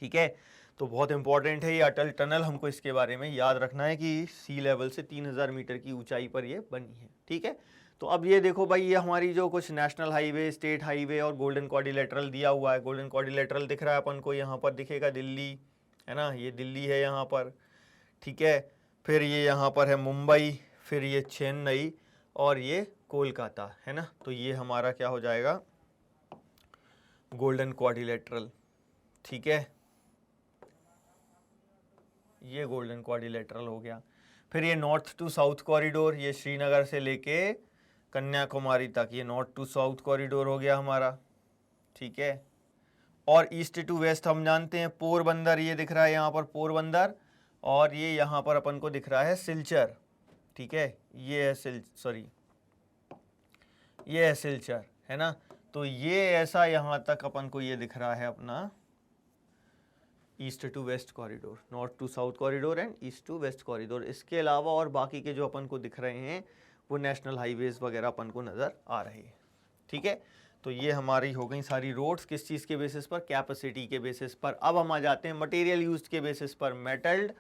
ठीक है, तो बहुत इंपॉर्टेंट है ये अटल टनल, हमको इसके बारे में याद रखना है कि सी लेवल से 3000 मीटर की ऊंचाई पर ये बनी है। ठीक है, तो अब ये देखो भाई, ये हमारी जो कुछ नेशनल हाईवे, स्टेट हाईवे और गोल्डन क्वाड्रिलेटरल दिया हुआ है। गोल्डन क्वाड्रिलेटरल दिख रहा है अपन को, यहाँ पर दिखेगा दिल्ली, है ना, ये दिल्ली है यहाँ पर। ठीक है, फिर ये यहाँ पर है मुंबई, फिर ये चेन्नई और ये कोलकाता, है ना। तो ये हमारा क्या हो जाएगा, गोल्डन क्वाड्रिलेटरल। ठीक है, ये गोल्डन क्वाड्रिलेटरल हो गया। फिर ये नॉर्थ टू साउथ कॉरिडोर, ये श्रीनगर से लेके कन्याकुमारी तक, ये नॉर्थ टू साउथ कॉरिडोर हो गया हमारा। ठीक है, और ईस्ट टू वेस्ट हम जानते हैं पोरबंदर, ये दिख रहा है यहाँ पर पोरबंदर, और ये यहाँ पर अपन को दिख रहा है सिलचर। ठीक है, ये है ये है सिलचर, है ना। तो ये ऐसा यहाँ तक अपन को ये दिख रहा है अपना east to west corridor, north to south corridor and east to west corridor. इसके अलावा और बाकी के जो अपन को दिख रहे हैं वो नेशनल हाईवेज वगैरह अपन को नज़र आ रहे हैं। ठीक है, तो ये हमारी हो गई सारी रोड्स, किस चीज़ के बेसिस पर, कैपेसिटी के बेसिस पर। अब हम आ जाते हैं मटेरियल यूज्ड के बेसिस पर, metalled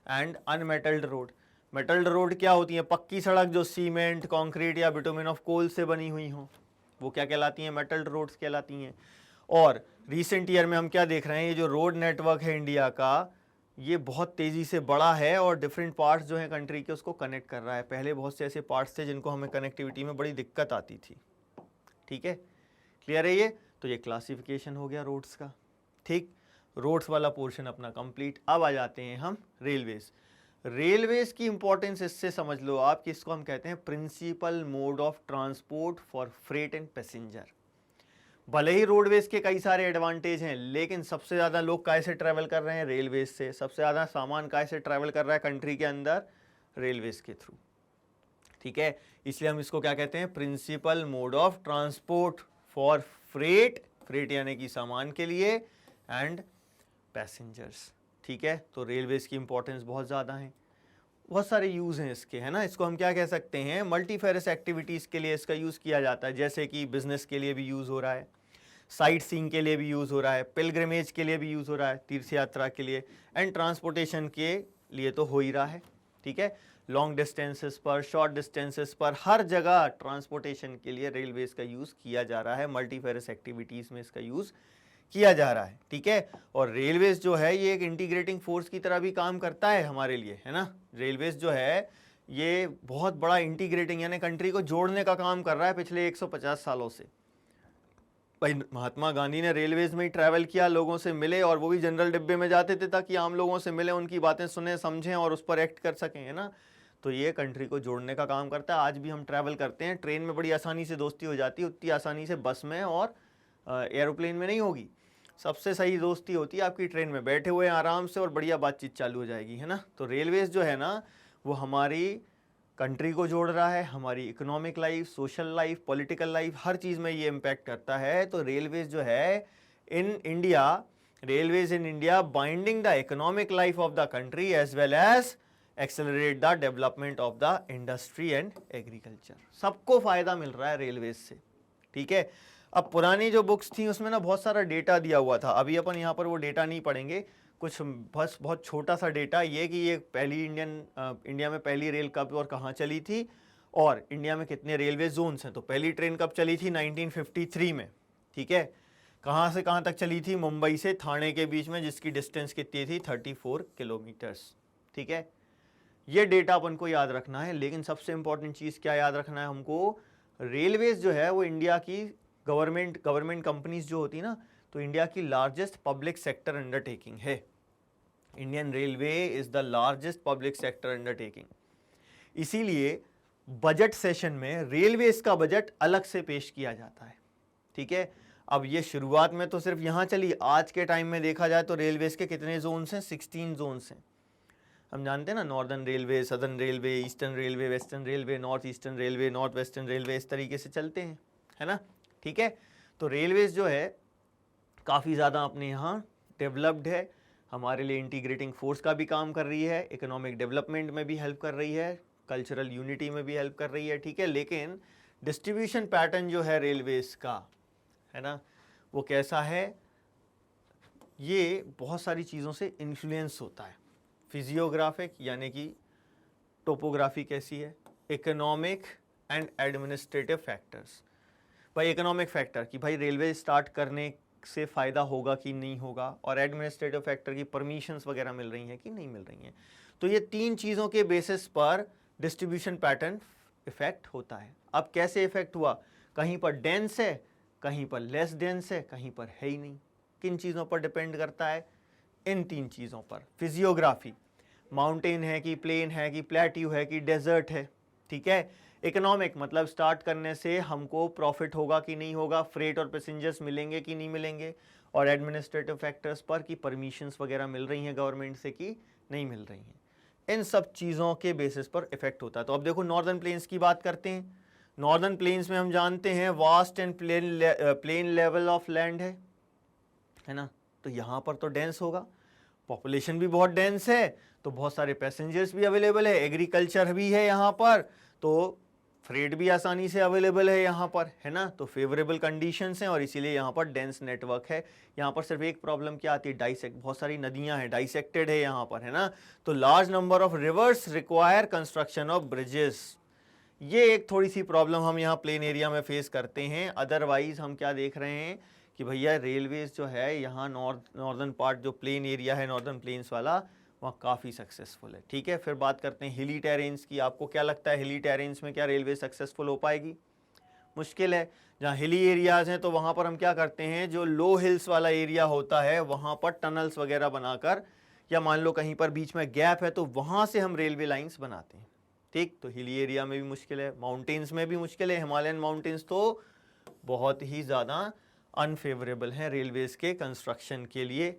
and unmetalled road. Metalled road क्या होती है, पक्की सड़क जो सीमेंट, कंक्रीट या बिटुमेन ऑफ कोल से बनी हुई हो, वो क्या कहलाती हैं, मेटल्ड रोड्स कहलाती हैं। और रिसेंट ईयर में हम क्या देख रहे हैं, ये जो रोड नेटवर्क है इंडिया का, ये बहुत तेज़ी से बड़ा है और डिफरेंट पार्ट्स जो हैं कंट्री के उसको कनेक्ट कर रहा है। पहले बहुत से ऐसे पार्ट्स थे जिनको हमें कनेक्टिविटी में बड़ी दिक्कत आती थी। ठीक है, क्लियर है ये। तो ये क्लासिफिकेशन हो गया रोड्स का। ठीक, रोड्स वाला पोर्शन अपना कंप्लीट। अब आ जाते हैं हम रेलवेज। रेलवेज की इंपॉर्टेंस इससे समझ लो आप कि इसको हम कहते हैं principal mode of transport for freight and passenger. भले ही रोडवेज के कई सारे एडवांटेज हैं, लेकिन सबसे ज़्यादा लोग कैसे ट्रैवल कर रहे हैं? रेलवेज से। सबसे ज़्यादा सामान कैसे ट्रैवल कर रहा है कंट्री के अंदर? रेलवेज के थ्रू। ठीक है, इसलिए हम इसको क्या कहते हैं? Principal mode of transport for freight, freight यानी कि सामान के लिए, एंड पैसेंजर्स। ठीक है, तो रेलवेज की इंपॉर्टेंस बहुत ज़्यादा है, बहुत सारे यूज़ हैं इसके, है ना। इसको हम क्या कह सकते हैं? मल्टीफेरस एक्टिविटीज़ के लिए इसका यूज़ किया जाता है, जैसे कि बिजनेस के लिए भी यूज़ हो रहा है, साइट सीइंग के लिए भी यूज़ हो रहा है, पिलग्रिमेज के लिए भी यूज़ हो रहा है, तीर्थ यात्रा के लिए, एंड ट्रांसपोर्टेशन के लिए तो हो ही रहा है। ठीक है, लॉन्ग डिस्टेंसेस पर, शॉर्ट डिस्टेंसेस पर, हर जगह ट्रांसपोर्टेशन के लिए रेलवेज का यूज़ किया जा रहा है। मल्टीफेरस एक्टिविटीज़ में इसका यूज़ किया जा रहा है। ठीक है, और रेलवेज जो है ये एक इंटीग्रेटिंग फोर्स की तरह भी काम करता है हमारे लिए, है ना। रेलवेज जो है ये बहुत बड़ा इंटीग्रेटिंग यानी कंट्री को जोड़ने का काम कर रहा है पिछले 150 सालों से। भाई महात्मा गांधी ने रेलवेज में ही ट्रैवल किया, लोगों से मिले, और वो भी जनरल डिब्बे में जाते थे ताकि आम लोगों से मिले, उनकी बातें सुने, समझें और उस पर एक्ट कर सकें, है ना। तो ये कंट्री को जोड़ने का काम करता है। आज भी हम ट्रैवल करते हैं, ट्रेन में बड़ी आसानी से दोस्ती हो जाती है, उतनी आसानी से बस में और एरोप्लेन में नहीं होगी। सबसे सही दोस्ती होती है आपकी ट्रेन में बैठे हुए आराम से और बढ़िया बातचीत चालू हो जाएगी, है ना। तो रेलवेज जो है ना वो हमारी कंट्री को जोड़ रहा है, हमारी economic life, social life, political life, हर चीज़ में ये इम्पैक्ट करता है। तो रेलवेज जो है in India, railways in India binding the economic life of the country as well as accelerate the development of the industry and agriculture. सबको फायदा मिल रहा है रेलवेज से। ठीक है, अब पुरानी जो बुक्स थी उसमें ना बहुत सारा डेटा दिया हुआ था, अभी अपन यहाँ पर वो डेटा नहीं पढ़ेंगे, कुछ बस बहुत छोटा सा डेटा ये कि ये पहली इंडिया में पहली रेल कब और कहाँ चली थी, और इंडिया में कितने रेलवे जोन्स हैं। तो पहली ट्रेन कब चली थी? 1953 में। ठीक है, कहाँ से कहाँ तक चली थी? मुंबई से थाने के बीच में, जिसकी डिस्टेंस कितनी थी? 34 किलोमीटर्स। ठीक है, ये डेटा अपन को याद रखना है। लेकिन सबसे इंपॉर्टेंट चीज़ क्या याद रखना है हमको? रेलवेज जो है वो इंडिया की गवर्नमेंट कंपनीज जो होती है ना, तो इंडिया की लार्जेस्ट पब्लिक सेक्टर अंडरटेकिंग है। Indian railway is the largest public sector undertaking. इसीलिए बजट सेशन में रेलवेज का बजट अलग से पेश किया जाता है। ठीक है, अब ये शुरुआत में तो सिर्फ यहाँ चली, आज के टाइम में देखा जाए तो रेलवेज के कितने जोन्स हैं? 16 जोन्स हैं। हम जानते हैं ना, northern railway, southern railway, eastern railway, western railway, north eastern railway, north western railway, इस तरीके से चलते हैं, है ना। ठीक है, तो रेलवेज जो है काफ़ी ज़्यादा अपने यहाँ डेवलप्ड है, हमारे लिए इंटीग्रेटिंग फोर्स का भी काम कर रही है, इकोनॉमिक डेवलपमेंट में भी हेल्प कर रही है, कल्चरल यूनिटी में भी हेल्प कर रही है। ठीक है, लेकिन डिस्ट्रीब्यूशन पैटर्न जो है रेलवेज का, है ना, वो कैसा है? ये बहुत सारी चीज़ों से इन्फ्लुएंस होता है। फिजियोग्राफिक यानी कि टोपोग्राफी कैसी है, इकोनॉमिक एंड एडमिनिस्ट्रेटिव फैक्टर्स। भाई इकोनॉमिक फैक्टर कि भाई रेलवे स्टार्ट करने से फ़ायदा होगा कि नहीं होगा, और एडमिनिस्ट्रेटिव फैक्टर की परमिशंस वगैरह मिल रही हैं कि नहीं मिल रही हैं। तो ये तीन चीज़ों के बेसिस पर डिस्ट्रीब्यूशन पैटर्न इफेक्ट होता है। अब कैसे इफेक्ट हुआ? कहीं पर डेंस है, कहीं पर लेस डेंस है, कहीं पर है ही नहीं। किन चीज़ों पर डिपेंड करता है? इन तीन चीज़ों पर। फिजियोग्राफी, माउंटेन है कि प्लेन है कि प्लेट्यू है कि डेजर्ट है। ठीक है, इकोनॉमिक मतलब स्टार्ट करने से हमको प्रॉफिट होगा कि नहीं होगा, फ्रेट और पैसेंजर्स मिलेंगे कि नहीं मिलेंगे, और एडमिनिस्ट्रेटिव फैक्टर्स पर कि परमिशंस वगैरह मिल रही हैं गवर्नमेंट से कि नहीं मिल रही हैं। इन सब चीज़ों के बेसिस पर इफेक्ट होता है। तो अब देखो नॉर्दर्न प्लेन्स की बात करते हैं। नॉर्दर्न प्लेन्स में हम जानते हैं vast and plain level of land है ना। तो यहाँ पर तो डेंस होगा, पॉपुलेशन भी बहुत डेंस है, तो बहुत सारे पैसेंजर्स भी अवेलेबल है, एग्रीकल्चर भी है यहाँ पर, तो फ्रेट भी आसानी से अवेलेबल है यहाँ पर, है ना। तो फेवरेबल कंडीशंस हैं और इसीलिए यहाँ पर डेंस नेटवर्क है। यहाँ पर सिर्फ एक प्रॉब्लम क्या आती है? डाइसेक्ट, बहुत सारी नदियाँ हैं, डाइसेक्टेड है यहाँ पर, है ना। तो large number of reverse require construction of bridges. ये एक थोड़ी सी प्रॉब्लम हम यहाँ प्लेन एरिया में फेस करते हैं। अदरवाइज हम क्या देख रहे हैं कि भैया रेलवेज जो है यहाँ नॉर्दर्न पार्ट जो प्लेन एरिया है, नॉर्दर्न प्लेन्स वाला, वहाँ काफ़ी सक्सेसफुल है। ठीक है, फिर बात करते हैं हिली टेरेन्स की। आपको क्या लगता है हिली टेरेन्स में क्या रेलवे सक्सेसफुल हो पाएगी? मुश्किल है। जहाँ हिली एरियाज़ हैं तो वहाँ पर हम क्या करते हैं, जो लो हिल्स वाला एरिया होता है वहाँ पर टनल्स वगैरह बनाकर या मान लो कहीं पर बीच में गैप है तो वहाँ से हम रेलवे लाइंस बनाते हैं। ठीक, तो हिली एरिया में भी मुश्किल है, माउंटेन्स में भी मुश्किल है। हिमालयन माउंटेन्स तो बहुत ही ज़्यादा अनफेवरेबल हैं रेलवेज़ के कंस्ट्रक्शन के लिए।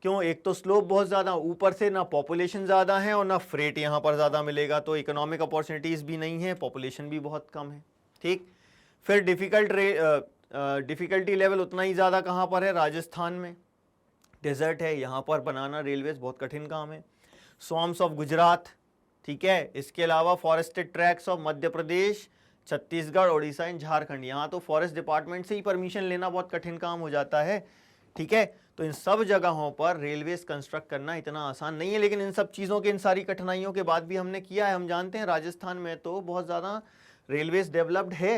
क्यों? एक तो स्लोप बहुत ज़्यादा, ऊपर से ना पॉपुलेशन ज़्यादा है और ना फ्रेट यहाँ पर ज़्यादा मिलेगा, तो इकोनॉमिक अपॉर्चुनिटीज़ भी नहीं है, पॉपुलेशन भी बहुत कम है। ठीक, फिर डिफ़िकल्टी लेवल उतना ही ज़्यादा कहाँ पर है? राजस्थान में डेजर्ट है, यहाँ पर बनाना रेलवेज बहुत कठिन काम है। स्वॉम्स ऑफ गुजरात, ठीक है, इसके अलावा forested tracks of Madhya Pradesh, Chhattisgarh, Orissa and Jharkhand, यहाँ तो फॉरेस्ट डिपार्टमेंट से ही परमिशन लेना बहुत कठिन काम हो जाता है। ठीक है, तो इन सब जगहों पर रेलवेज कंस्ट्रक्ट करना इतना आसान नहीं है, लेकिन इन सब चीज़ों के, इन सारी कठिनाइयों के बाद भी हमने किया है। हम जानते हैं राजस्थान में तो बहुत ज़्यादा रेलवेज डेवलप्ड है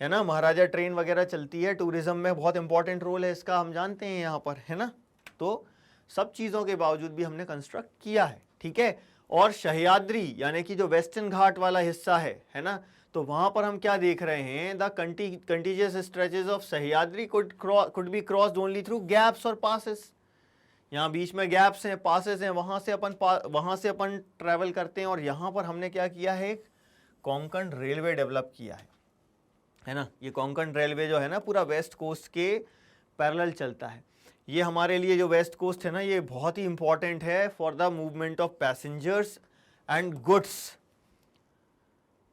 ना, महाराजा ट्रेन वगैरह चलती है, टूरिज्म में बहुत इंपॉर्टेंट रोल है इसका, हम जानते हैं यहाँ पर, है ना। तो सब चीज़ों के बावजूद भी हमने कंस्ट्रक्ट किया है। ठीक है, और सह्याद्री यानी कि जो वेस्टर्न घाट वाला हिस्सा है ना, तो वहां पर हम क्या देख रहे हैं? The contiguous stretches of Sahyadri could be crossed only through gaps और पासेस। यहाँ बीच में गैप्स हैं, पासेस हैं, वहां से अपन ट्रैवल करते हैं। और यहाँ पर हमने क्या किया है? कोंकण रेलवे डेवलप किया है ना। ये कोंकण रेलवे जो है ना, पूरा वेस्ट कोस्ट के पैरेलल चलता है। ये हमारे लिए जो वेस्ट कोस्ट है ना, ये बहुत ही इंपॉर्टेंट है for the movement of passengers and goods.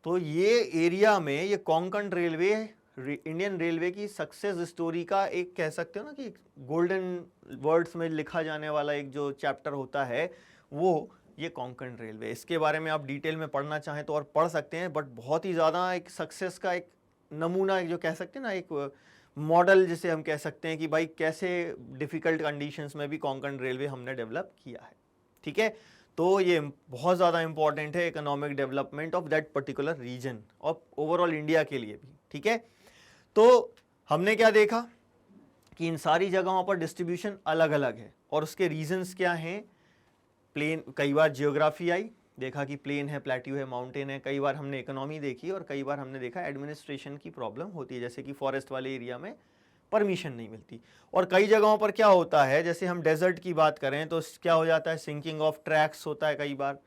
तो ये एरिया में ये कोंकण रेलवे इंडियन रेलवे की सक्सेस स्टोरी का एक, कह सकते हो ना कि गोल्डन वर्ड्स में लिखा जाने वाला एक जो चैप्टर होता है, वो ये कोंकण रेलवे। इसके बारे में आप डिटेल में पढ़ना चाहें तो और पढ़ सकते हैं, बट बहुत ही ज़्यादा एक सक्सेस का एक नमूना, जो कह सकते हैं ना, एक मॉडल जिसे हम कह सकते हैं कि भाई कैसे डिफ़िकल्ट कंडीशंस में भी कोंकण रेलवे हमने डेवलप किया है। ठीक है, तो ये बहुत ज़्यादा इंपॉर्टेंट है economic development of that particular region और ओवरऑल इंडिया के लिए भी। ठीक है, तो हमने क्या देखा कि इन सारी जगहों पर डिस्ट्रीब्यूशन अलग अलग है और उसके रीजंस क्या हैं? प्लेन, कई बार जियोग्राफी आई, देखा कि प्लेन है, प्लेट्यू है, माउंटेन है। कई बार हमने इकोनॉमी देखी और कई बार हमने देखा एडमिनिस्ट्रेशन की प्रॉब्लम होती है, जैसे कि फॉरेस्ट वाले एरिया में परमिशन नहीं मिलती। और कई जगहों पर क्या होता है, जैसे हम डेजर्ट की बात करें तो क्या हो जाता है? सिंकिंग ऑफ ट्रैक्स होता है। कई बार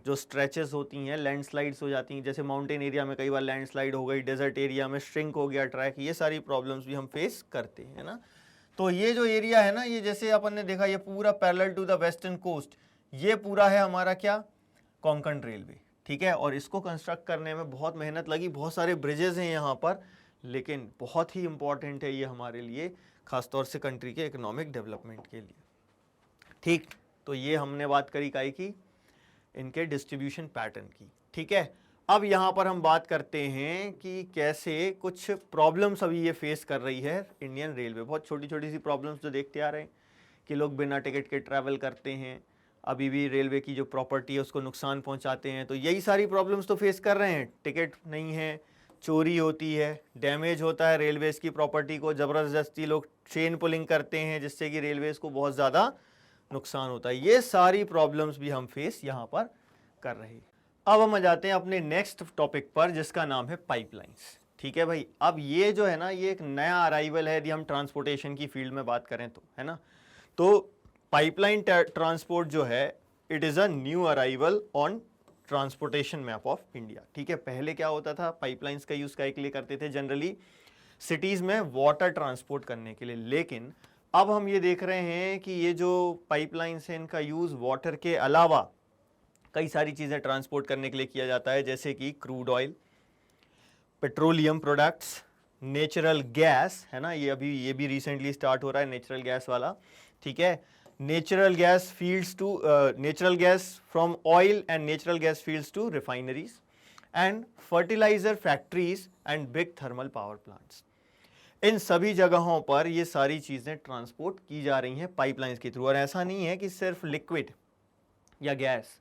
जो स्ट्रेचेस होती हैं, लैंडस्लाइड्स हो जाती हैं। जैसे माउंटेन एरिया में कई बार लैंडस्लाइड हो गई, डेजर्ट एरिया में श्रिंक हो गया ट्रैक। ये सारी प्रॉब्लम्स भी हम फेस करते हैं ना। तो ये जो एरिया है ना, ये जैसे अपन ने देखा, ये पूरा parallel to the western coast, ये पूरा है हमारा क्या? कोंकण रेलवे। ठीक है, और इसको कंस्ट्रक्ट करने में बहुत मेहनत लगी, बहुत सारे ब्रिजेस हैं यहाँ पर, लेकिन बहुत ही इंपॉर्टेंट है ये हमारे लिए, खासतौर से कंट्री के इकोनॉमिक डेवलपमेंट के लिए। ठीक, तो ये हमने बात करी काई की, इनके डिस्ट्रीब्यूशन पैटर्न की। ठीक है, अब यहाँ पर हम बात करते हैं कि कैसे कुछ प्रॉब्लम्स अभी ये फेस कर रही है इंडियन रेलवे। बहुत छोटी छोटी सी प्रॉब्लम्स जो देखते आ रहे हैं कि लोग बिना टिकट के ट्रैवल करते हैं, अभी भी रेलवे की जो प्रॉपर्टी है उसको नुकसान पहुंचाते हैं। तो यही सारी प्रॉब्लम्स तो फेस कर रहे हैं। टिकट नहीं है, चोरी होती है, डैमेज होता है रेलवेज़ की प्रॉपर्टी को, ज़बरदस्ती लोग चेन पुलिंग करते हैं जिससे कि रेलवेज़ को बहुत ज़्यादा नुकसान होता है। ये सारी प्रॉब्लम्स भी हम फेस यहाँ पर कर रहे हैं। अब हम आ जाते हैं अपने नेक्स्ट टॉपिक पर, जिसका नाम है पाइपलाइंस। ठीक है भाई, अब ये जो है ना, ये एक नया अराइवल है यदि हम ट्रांसपोर्टेशन की फील्ड में बात करें तो, है ना। तो पाइपलाइन ट्रांसपोर्ट जो है, it is a new arrival on transportation map of India. ठीक है, पहले क्या होता था? पाइपलाइंस का यूज़ के लिए करते थे जनरली सिटीज़ में वाटर ट्रांसपोर्ट करने के लिए, लेकिन अब हम ये देख रहे हैं कि ये जो पाइपलाइंस है, इनका यूज़ वाटर के अलावा कई सारी चीज़ें ट्रांसपोर्ट करने के लिए किया जाता है, जैसे कि crude oil, petroleum products, natural gas, है ना। ये भी रिसेंटली स्टार्ट हो रहा है नेचुरल गैस वाला। ठीक है, natural gas fields to natural gas from oil and natural gas fields to refineries and fertiliser factories and big thermal power plants. इन सभी जगहों पर ये सारी चीज़ें ट्रांसपोर्ट की जा रही हैं पाइपलाइंस के थ्रू। और ऐसा नहीं है कि सिर्फ लिक्विड या गैस,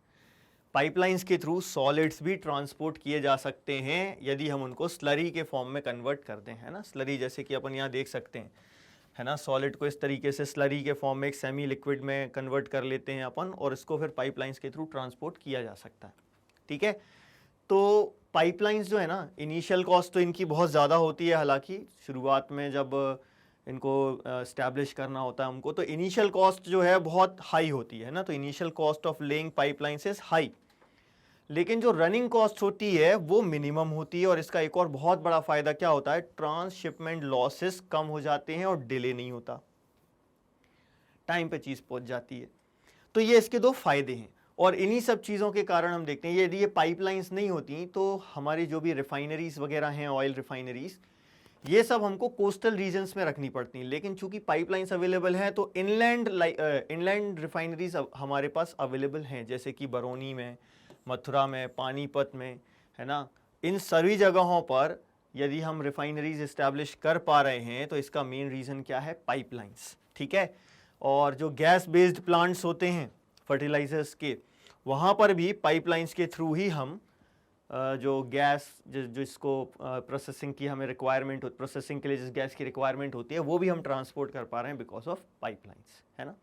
पाइपलाइंस के थ्रू सॉलिड्स भी ट्रांसपोर्ट किए जा सकते हैं यदि हम उनको स्लरी के फॉर्म में कन्वर्ट करते हैं ना। स्लरी जैसे कि अपन यहाँ देख सकते हैं, है ना, सॉलिड को इस तरीके से स्लरी के फॉर्म में एक सेमी लिक्विड में कन्वर्ट कर लेते हैं अपन, और इसको फिर पाइपलाइंस के थ्रू ट्रांसपोर्ट किया जा सकता है। ठीक है, तो पाइपलाइंस जो है ना, इनिशियल कॉस्ट तो इनकी बहुत ज़्यादा होती है। हालांकि शुरुआत में जब इनको इस्टेब्लिश करना होता है हमको, तो इनिशियल कॉस्ट जो है बहुत हाई होती है ना, तो initial cost of laying pipelines is high, लेकिन जो रनिंग कॉस्ट होती है वो मिनिमम होती है। और इसका एक और बहुत बड़ा फायदा क्या होता है, ट्रांसशिपमेंट लॉसेस कम हो जाते हैं और डिले नहीं होता, टाइम पे चीज पहुंच जाती है। तो ये इसके दो फायदे हैं, और इन्हीं सब चीज़ों के कारण हम देखते हैं यदि ये पाइपलाइंस नहीं होती तो हमारी जो भी रिफाइनरीज वगैरह हैं, ऑयल रिफाइनरीज, ये सब हमको कोस्टल रीजन्स में रखनी पड़ती हैं। लेकिन चूंकि पाइपलाइंस अवेलेबल हैं तो इनलैंड रिफाइनरीज हमारे पास अवेलेबल हैं, जैसे कि बरौनी में, मथुरा में, पानीपत में, है ना। इन सभी जगहों पर यदि हम रिफाइनरीज इस्टेब्लिश कर पा रहे हैं तो इसका मेन रीज़न क्या है, पाइपलाइंस, ठीक है। और जो गैस बेस्ड प्लांट्स होते हैं फर्टिलाइजर्स के, वहाँ पर भी पाइपलाइंस के थ्रू ही हम जो गैस जिसको प्रोसेसिंग की हमें रिक्वायरमेंट, प्रोसेसिंग के लिए जिस गैस की रिक्वायरमेंट होती है वो भी हम ट्रांसपोर्ट कर पा रहे हैं बिकॉज ऑफ पाइपलाइंस, है ना।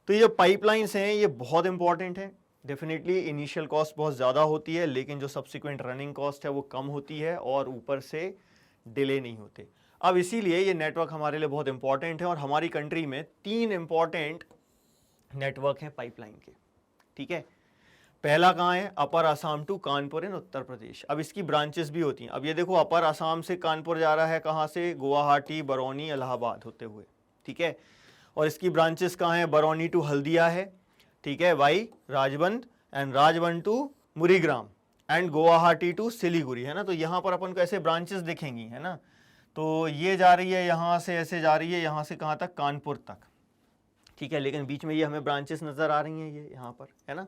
तो ये जो पाइपलाइंस हैं ये बहुत इंपॉर्टेंट है। डेफिनेटली इनिशियल कॉस्ट बहुत ज़्यादा होती है, लेकिन जो सब्सिक्वेंट रनिंग कॉस्ट है वो कम होती है, और ऊपर से डिले नहीं होते। अब इसीलिए ये नेटवर्क हमारे लिए बहुत इंपॉर्टेंट है, और हमारी कंट्री में 3 इंपॉर्टेंट नेटवर्क हैं पाइपलाइन के, ठीक है। पहला कहाँ है, अपर असम टू कानपुर इन उत्तर प्रदेश। अब इसकी ब्रांचेस भी होती हैं। अब ये देखो, अपर असम से कानपुर जा रहा है, कहाँ से, गुवाहाटी, बरौनी, इलाहाबाद होते हुए, ठीक है। और इसकी ब्रांचेस कहाँ है, बरौनी टू हल्दिया है, ठीक है, via Rajbandh, and Rajbandh to Murigram, and Guwahati to Siliguri, है ना। तो यहाँ पर अपन को ऐसे ब्रांचेस दिखेंगी, है ना। तो ये जा रही है यहाँ से, ऐसे जा रही है यहाँ से कहाँ तक, कानपुर तक, ठीक है। लेकिन बीच में ये हमें ब्रांचेस नज़र आ रही हैं, ये यहाँ पर, है ना।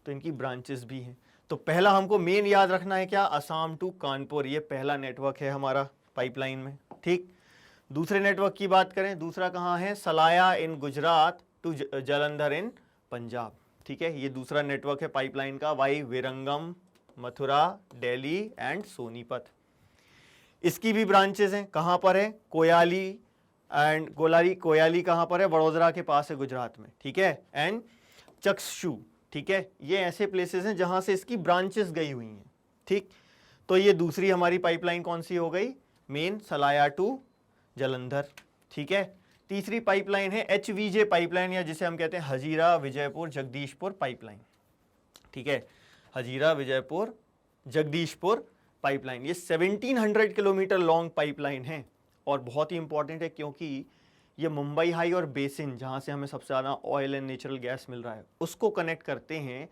तो इनकी ब्रांचेस भी हैं। तो पहला हमको मेन याद रखना है क्या, असम टू कानपुर, ये पहला नेटवर्क है हमारा पाइपलाइन में, ठीक। दूसरे नेटवर्क की बात करें, दूसरा कहाँ है, सलाया इन गुजरात टू जालंधर इन पंजाब, ठीक है। ये दूसरा नेटवर्क है पाइपलाइन का, वाई विरंगम, मथुरा, दिल्ली एंड सोनीपत। इसकी भी ब्रांचेस हैं, कहाँ पर है, कोयाली एंड गोलारी। कोयाली कहाँ पर है, वडोदरा के पास है, गुजरात में, ठीक है, एंड चक्षु, ठीक है। ये ऐसे प्लेसेस हैं जहाँ से इसकी ब्रांचेस गई हुई हैं, ठीक। तो ये दूसरी हमारी पाइपलाइन कौन सी हो गई, मेन सलाया टू जालंधर, ठीक है। तीसरी पाइपलाइन है HVJ पाइपलाइन, या जिसे हम कहते हैं हजीरा विजयपुर जगदीशपुर पाइपलाइन, ठीक है, हजीरा विजयपुर जगदीशपुर पाइपलाइन। ये 1700 किलोमीटर लॉन्ग पाइपलाइन है, और बहुत ही इंपॉर्टेंट है क्योंकि ये मुंबई हाई और बेसिन, जहाँ से हमें सबसे ज़्यादा ऑयल एंड नेचुरल गैस मिल रहा है, उसको कनेक्ट करते हैं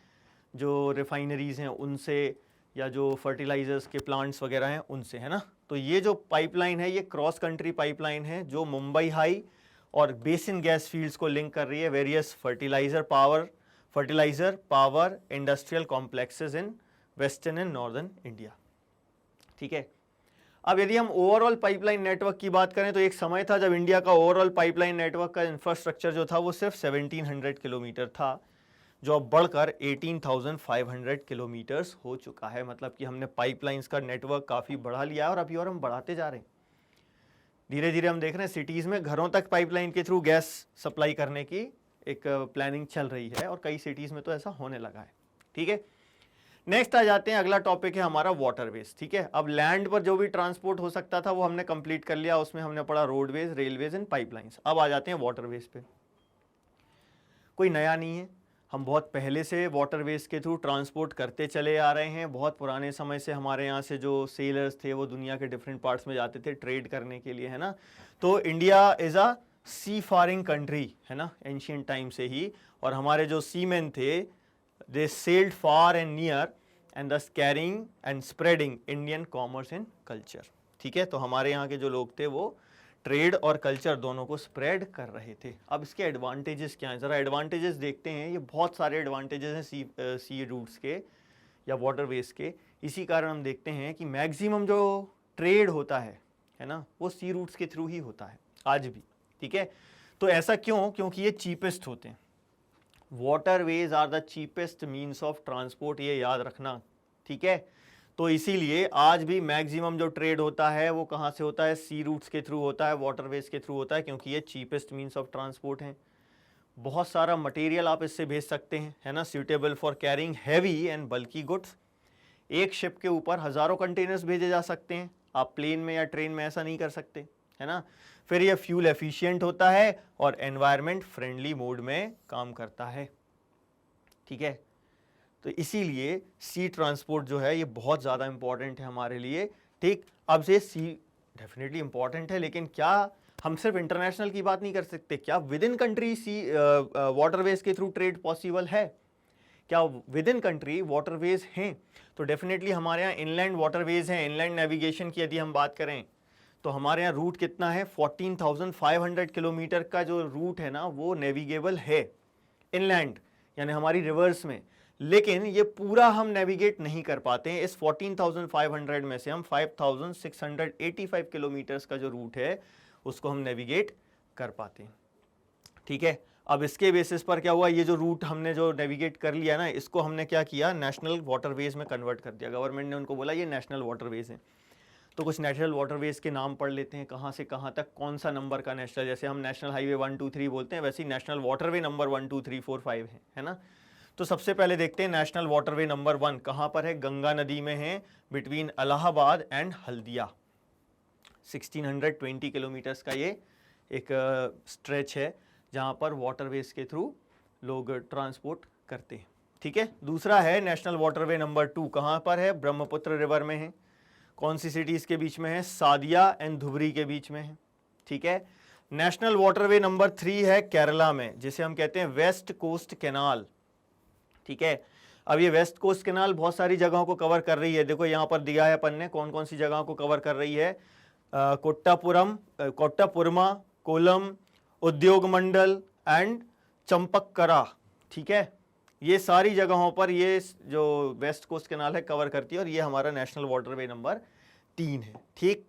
जो रिफाइनरीज़ हैं उनसे, या जो फर्टिलाइजर्स के प्लांट्स वगैरह हैं उनसे, है ना। तो ये जो पाइपलाइन है ये क्रॉस कंट्री पाइपलाइन है जो मुंबई हाई और बेसिन गैस फील्ड्स को लिंक कर रही है various fertilizer power industrial complexes in western and northern India, ठीक है। अब यदि हम ओवरऑल पाइपलाइन नेटवर्क की बात करें तो एक समय था जब इंडिया का ओवरऑल पाइपलाइन नेटवर्क का इंफ्रास्ट्रक्चर जो था वो सिर्फ 1700 किलोमीटर था, जो अब बढ़कर 18,500 किलोमीटर्स हो चुका है। मतलब कि हमने पाइपलाइंस का नेटवर्क काफ़ी बढ़ा लिया है, और अभी और हम बढ़ाते जा रहे हैं। धीरे धीरे हम देख रहे हैं सिटीज़ में घरों तक पाइपलाइन के थ्रू गैस सप्लाई करने की एक प्लानिंग चल रही है, और कई सिटीज़ में तो ऐसा होने लगा है, ठीक है। नेक्स्ट आ जाते हैं, अगला टॉपिक है हमारा वाटरवेज, ठीक है। अब लैंड पर जो भी ट्रांसपोर्ट हो सकता था वो हमने कंप्लीट कर लिया, उसमें हमने पढ़ा रोडवेज, रेलवेज एंड पाइपलाइंस। अब आ जाते हैं वाटरवेज पे। कोई नया नहीं है, हम बहुत पहले से वाटरवेज के थ्रू ट्रांसपोर्ट करते चले आ रहे हैं। बहुत पुराने समय से हमारे यहाँ से जो सेलर्स थे वो दुनिया के डिफरेंट पार्ट्स में जाते थे ट्रेड करने के लिए, है ना। तो India is a seafaring country, है ना, एंशियंट टाइम से ही। और हमारे जो सीमैन थे, they sailed far and near and thus carrying and spreading Indian commerce and culture, ठीक है। तो हमारे यहाँ के जो लोग थे वो ट्रेड और कल्चर दोनों को स्प्रेड कर रहे थे। अब इसके एडवांटेजेस क्या हैं, ज़रा एडवांटेजेस देखते हैं। ये बहुत सारे एडवांटेजेस हैं सी रूट्स के या वाटरवेज के। इसी कारण हम देखते हैं कि मैक्सिमम जो ट्रेड होता है ना, वो सी रूट्स के थ्रू ही होता है आज भी, ठीक है। तो ऐसा क्यों, क्योंकि ये चीपेस्ट होते हैं। Waterways are the cheapest means of transport, ये याद रखना, ठीक है। तो इसीलिए आज भी मैक्सिमम जो ट्रेड होता है वो कहाँ से होता है, सी रूट्स के थ्रू होता है, वाटरवेज के थ्रू होता है, क्योंकि ये चीपेस्ट मीन्स ऑफ ट्रांसपोर्ट हैं। बहुत सारा मटेरियल आप इससे भेज सकते हैं, है ना, suitable for carrying heavy and bulky goods. एक शिप के ऊपर हज़ारों कंटेनर्स भेजे जा सकते हैं, आप प्लेन में या ट्रेन में ऐसा नहीं कर सकते, है ना। फिर ये फ्यूल एफिशिएंट होता है और एनवायरमेंट फ्रेंडली मोड में काम करता है, ठीक है। तो इसीलिए सी ट्रांसपोर्ट जो है ये बहुत ज़्यादा इंपॉर्टेंट है हमारे लिए, ठीक। अब से सी डेफिनेटली इंपॉर्टेंट है, लेकिन क्या हम सिर्फ इंटरनेशनल की बात नहीं कर सकते? क्या within country sea waterways के थ्रू ट्रेड पॉसिबल है? क्या विद इन कंट्री वाटरवेज हैं? तो डेफिनेटली हमारे यहाँ इनलैंड वाटरवेज हैं। इनलैंड नेविगेशन की यदि हम बात करें तो हमारे यहाँ रूट कितना है, 14,500 किलोमीटर का जो रूट है ना वो नेविगेबल है इनलैंड, यानी हमारी रिवर्स में। लेकिन ये पूरा हम नेविगेट नहीं कर पाते हैं। इस 14,500 में से हम 5,685 किलोमीटर्स का जो रूट है उसको हम नेविगेट कर पाते हैं, ठीक है। अब इसके बेसिस पर क्या हुआ, ये जो रूट हमने जो नेविगेट कर लिया ना, इसको हमने क्या किया, नेशनल वाटरवेज में कन्वर्ट कर दिया। गवर्नमेंट ने उनको बोला ये नेशनल वाटरवेज हैं। तो कुछ नेशनल वाटरवेज के नाम पढ़ लेते हैं, कहाँ से कहाँ तक, कौन सा नंबर का नेशनल, जैसे हम नेशनल हाईवे 1 2 3 बोलते हैं, वैसे ही नेशनल वाटरवे नंबर 1 2 3 4 5 है ना। तो सबसे पहले देखते हैं नेशनल वाटरवे नंबर 1 कहाँ पर है, गंगा नदी में है, between Allahabad and Haldia. 1620 kilometres का ये एक स्ट्रेच है जहाँ पर वाटरवेज के थ्रू लोग ट्रांसपोर्ट करते हैं, ठीक है। दूसरा है नेशनल वाटरवे नंबर 2, कहाँ पर है, ब्रह्मपुत्र रिवर में है। कौन सी सिटीज़ के बीच में है, सादिया एंड धुबरी के बीच में है, ठीक है। नेशनल वाटरवे नंबर 3 है केरला में, जिसे हम कहते हैं वेस्ट कोस्ट कैनाल, ठीक है। अब ये वेस्ट कोस्ट कैनाल बहुत सारी जगहों को कवर कर रही है। देखो यहाँ पर दिया है अपन ने कौन कौन सी जगहों को कवर कर रही है, कोट्टापुरमा, कोलम, उद्योग मंडल एंड चंपक्करा, ठीक है। ये सारी जगहों पर ये जो वेस्ट कोस्ट कैनाल है कवर करती है, और ये हमारा नेशनल वाटरवे नंबर 3 है, ठीक।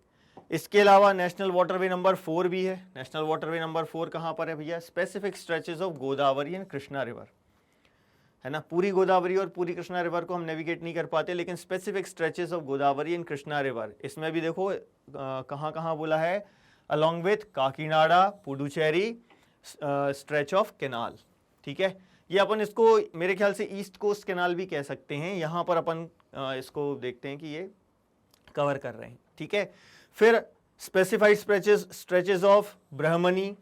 इसके अलावा नेशनल वाटरवे नंबर 4 भी है। नेशनल वाटरवे नंबर 4 कहाँ पर है भैया, specific stretches of Godavari and Krishna river, है ना। पूरी गोदावरी और पूरी कृष्णा रिवर को हम नेविगेट नहीं कर पाते, लेकिन specific stretches of Godavari and Krishna river, इसमें भी देखो कहाँ कहाँ बोला है, along with Kakinada, Puducherry stretch of canal, ठीक है। ये अपन इसको मेरे ख्याल से ईस्ट कोस्ट कैनाल भी कह सकते हैं। यहाँ पर अपन इसको देखते हैं कि ये कवर कर रहे हैं, ठीक है। फिर specified stretches of Brahmani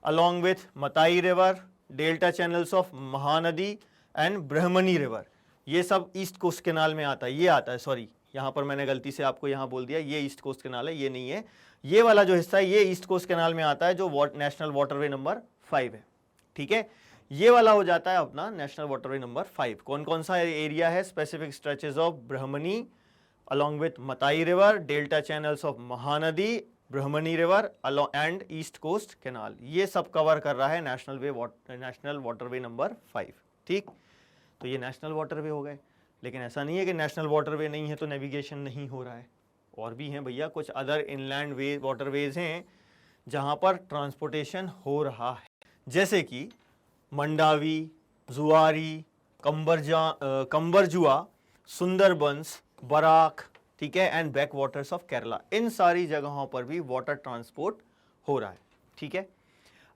along with Matai river, delta channels of Mahanadi and Brahmani river, ये सब ईस्ट कोस्ट कैनाल में आता है। ये आता है, सॉरी यहाँ पर मैंने गलती से आपको यहाँ बोल दिया, ये ईस्ट कोस्ट कैनाल है, ये नहीं है। ये वाला जो हिस्सा है ये ईस्ट कोस्ट कैनाल में आता है, जो नेशनल वाटरवे नंबर 5 है, ठीक है। ये वाला हो जाता है अपना नेशनल वाटरवे नंबर 5। कौन कौन सा एरिया है, specific stretches of Brahmani along with Matai river, delta channels of Mahanadi, Brahmani river and east coast canal, ये सब कवर कर रहा है नेशनल वाटरवे नंबर 5, ठीक। तो ये नेशनल वाटरवे हो गए, लेकिन ऐसा नहीं है कि नेशनल वाटरवे नहीं है तो नेविगेशन नहीं हो रहा है। और भी हैं भैया कुछ अदर इनलैंड वाटरवेज हैं जहाँ पर ट्रांसपोर्टेशन हो रहा है, जैसे कि मंडावी, जुआरी, कंबरजुआ, सुंदरबंस, बराक, ठीक है, and backwaters of Kerala, इन सारी जगहों पर भी वाटर ट्रांसपोर्ट हो रहा है, ठीक है।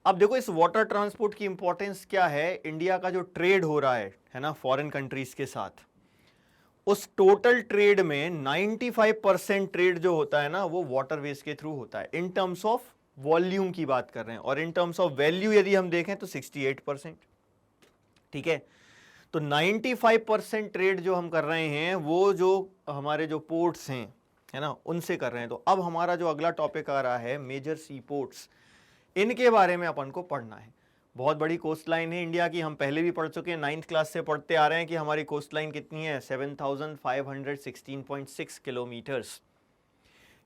अब देखो इस वाटर ट्रांसपोर्ट की इंपॉर्टेंस क्या है, इंडिया का जो ट्रेड हो रहा है ना फॉरेन कंट्रीज के साथ, उस टोटल ट्रेड में 95% ट्रेड जो होता है ना वो वाटरवेज के थ्रू होता है। इन टर्म्स ऑफ वॉल्यूम की बात कर रहे हैं, और इन टर्म्स ऑफ वैल्यू यदि हम देखें तो 68%, ठीक है। तो 95% ट्रेड जो हम कर रहे हैं वो जो हमारे जो पोर्ट्स हैं, है ना, उनसे कर रहे हैं। तो अब हमारा जो अगला टॉपिक आ रहा है मेजर सी पोर्ट्स, इनके बारे में अपन को पढ़ना है। बहुत बड़ी कोस्ट लाइन है इंडिया की, हम पहले भी पढ़ चुके हैं, 9th क्लास से पढ़ते आ रहे हैं कि हमारी कोस्ट लाइन कितनी है, 7,516.6 किलोमीटर्स।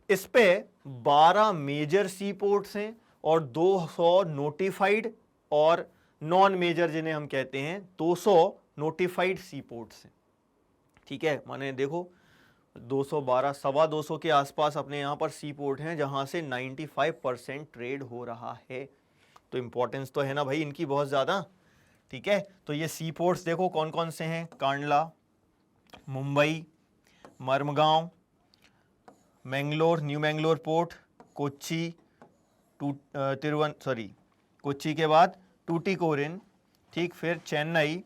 इस पे 12 मेजर सी पोर्ट्स हैं और 200 नोटिफाइड और नॉन मेजर जिन्हें हम कहते हैं 200 नोटिफाइड सी पोर्ट्स हैं, ठीक है। माने देखो 212 सवा 200 के आसपास अपने यहाँ पर सी पोर्ट हैं जहाँ से 95% ट्रेड हो रहा है। तो इम्पोर्टेंस तो है ना भाई इनकी बहुत ज़्यादा, ठीक है। तो ये सी पोर्ट्स देखो कौन कौन से हैं, कांडला, मुंबई, मरमगांव, मैंगलोर, न्यू मैंगलोर पोर्ट, कोच्चि, कोच्चि के बाद टूटिकोरिन, ठीक, फिर चेन्नई,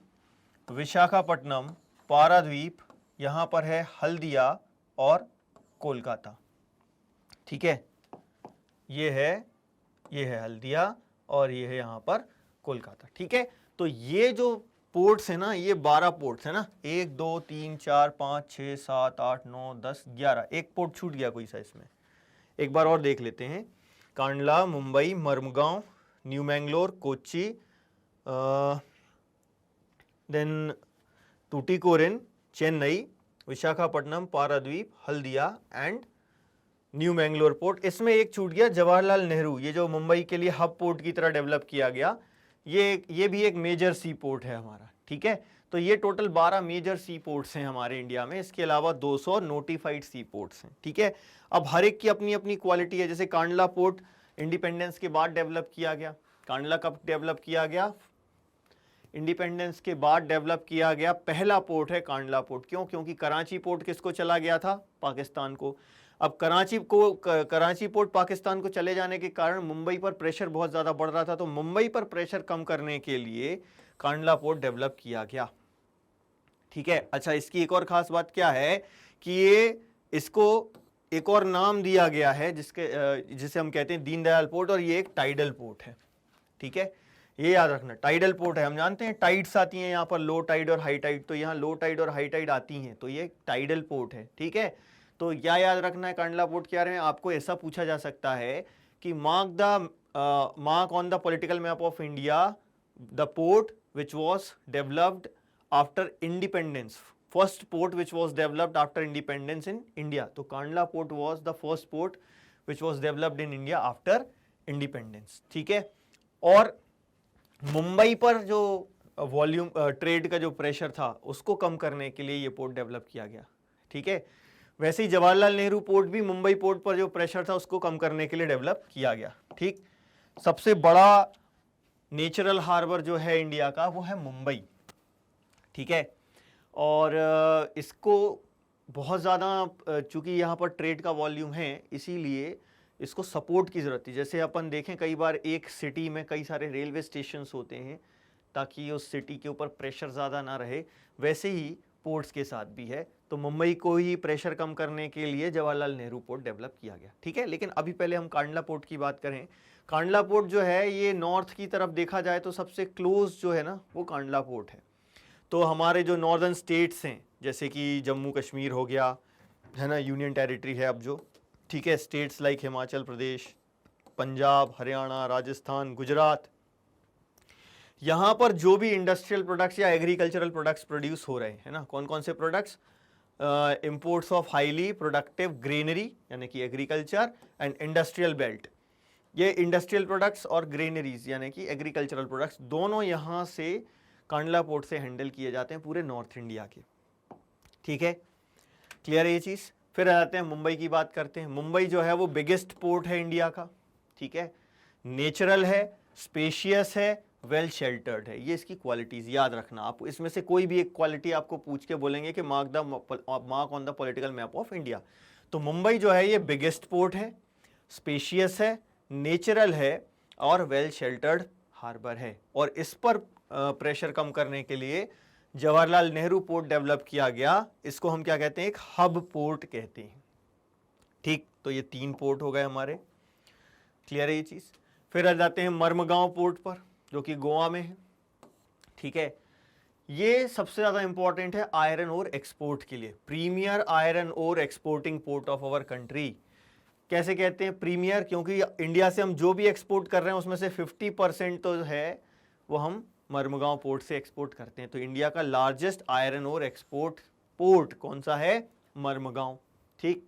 विशाखापट्टनम, पाराद्वीप, यहाँ पर है हल्दिया और कोलकाता, ठीक है। ये है हल्दिया और ये है यहाँ पर कोलकाता। ठीक है, तो ये जो पोर्ट्स है ना, ये 12 पोर्ट्स है ना, 1 2 3 4 5 6 7 8 9 10 11, एक पोर्ट छूट गया कोई सा इसमें, एक बार और देख लेते हैं। Kandla, Mumbai, Marmagao, new Mangalore, Kochi, then Tuticorin, Chennai, Visakhapatnam, Paradip, Haldia and new Mangalore port. इसमें एक छूट गया जवाहरलाल नेहरू, ये जो मुंबई के लिए हब पोर्ट की तरह डेवलप किया गया, ये भी एक मेजर सी पोर्ट है हमारा। ठीक है, तो ये टोटल 12 मेजर सी पोर्ट्स हैं हमारे इंडिया में, इसके अलावा 200 नोटिफाइड सी पोर्ट्स हैं। ठीक है, अब हर एक की अपनी अपनी क्वालिटी है। जैसे कांडला पोर्ट इंडिपेंडेंस के बाद डेवलप किया गया। कांडला कब डेवलप किया गया? इंडिपेंडेंस के बाद डेवलप किया गया। पहला पोर्ट है कांडला पोर्ट। क्यों? क्योंकि कराची पोर्ट किसको चला गया था? पाकिस्तान को। अब कराची पोर्ट पाकिस्तान को चले जाने के कारण मुंबई पर प्रेशर बहुत ज़्यादा बढ़ रहा था, तो मुंबई पर प्रेशर कम करने के लिए कांडला पोर्ट डेवलप किया गया। ठीक है, अच्छा, इसकी एक और खास बात क्या है कि इसको एक और नाम दिया गया है जिसे हम कहते हैं दीनदयाल पोर्ट, और ये एक टाइडल पोर्ट है। ठीक है, ये याद रखना, टाइडल पोर्ट है। हम जानते हैं टाइड्स आती हैं यहाँ पर, लो टाइड और हाई टाइड, तो यहाँ लो टाइड और हाई टाइड आती हैं, तो ये टाइडल पोर्ट है। ठीक है, तो क्या याद रखना है कांडला पोर्ट के बारे में? आपको ऐसा पूछा जा सकता है कि mark on the political map of India the port which was developed after independence, first port which was developed after independence in India. तो Kandla port was the first port which was developed in India after independence. ठीक है, और मुंबई पर जो volume trade का जो pressure था उसको कम करने के लिए ये पोर्ट डेवलप किया गया। ठीक है, वैसे ही जवाहरलाल नेहरू पोर्ट भी मुंबई पोर्ट पर जो प्रेशर था उसको कम करने के लिए डेवलप किया गया। ठीक, सबसे बड़ा नेचुरल हार्बर जो है इंडिया का वो है मुंबई। ठीक है, और इसको बहुत ज़्यादा चूंकि यहाँ पर ट्रेड का वॉल्यूम है इसीलिए इसको सपोर्ट की ज़रूरत थी। जैसे अपन देखें कई बार एक सिटी में कई सारे रेलवे स्टेशंस होते हैं ताकि उस सिटी के ऊपर प्रेशर ज़्यादा ना रहे, वैसे ही पोर्ट्स के साथ भी है। तो मुंबई को ही प्रेशर कम करने के लिए जवाहरलाल नेहरू पोर्ट डेवलप किया गया। ठीक है, लेकिन अभी पहले हम कांडला पोर्ट की बात करें। कांडला पोर्ट जो है ये नॉर्थ की तरफ देखा जाए तो सबसे क्लोज जो है ना वो कांडला पोर्ट है। तो हमारे जो नॉर्दर्न स्टेट्स हैं जैसे कि जम्मू कश्मीर हो गया है ना, यूनियन टेरिटरी है अब जो, ठीक है, स्टेट्स लाइक हिमाचल प्रदेश, पंजाब, हरियाणा, राजस्थान, गुजरात, यहाँ पर जो भी इंडस्ट्रियल प्रोडक्ट्स या एग्रीकल्चरल प्रोडक्ट्स प्रोड्यूस हो रहे हैं ना, कौन कौन से products? Imports of highly productive granary यानी कि एग्रीकल्चर एंड इंडस्ट्रियल बेल्ट, ये इंडस्ट्रियल प्रोडक्ट्स और ग्रेनरीज यानी कि एग्रीकल्चरल प्रोडक्ट्स दोनों यहाँ से कांडला पोर्ट से हैंडल किए जाते हैं पूरे नॉर्थ इंडिया के। ठीक है, क्लियर है ये चीज़? फिर आ जाते हैं मुंबई की बात करते हैं। मुंबई जो है वो बिगेस्ट पोर्ट है इंडिया का। ठीक है, नेचुरल है, स्पेशियस है, वेल शेल्टर्ड है। ये इसकी क्वालिटीज याद रखना। आप इसमें से कोई भी एक क्वालिटी आपको पूछ के बोलेंगे कि mark on the political map of India, तो मुंबई जो है ये बिगेस्ट पोर्ट है, स्पेशियस है, नेचुरल है और वेल शेल्टर्ड हार्बर है। और इस पर प्रेशर कम करने के लिए जवाहरलाल नेहरू पोर्ट डेवलप किया गया। इसको हम क्या कहते हैं? एक हब पोर्ट कहते हैं। ठीक, तो ये 3 पोर्ट हो गए हमारे। क्लियर है ये चीज़? फिर आ जाते हैं मरमगांव पोर्ट पर जो कि गोवा में है। ठीक है, ये सबसे ज़्यादा इंपॉर्टेंट है आयरन ओर एक्सपोर्ट के लिए। Premier iron ore exporting port of our country. कैसे कहते हैं प्रीमियर? क्योंकि इंडिया से हम जो भी एक्सपोर्ट कर रहे हैं उसमें से 50% तो है वो हम मरमगांव पोर्ट से एक्सपोर्ट करते हैं। तो इंडिया का largest iron ore export port कौन सा है? मरमगांव। ठीक,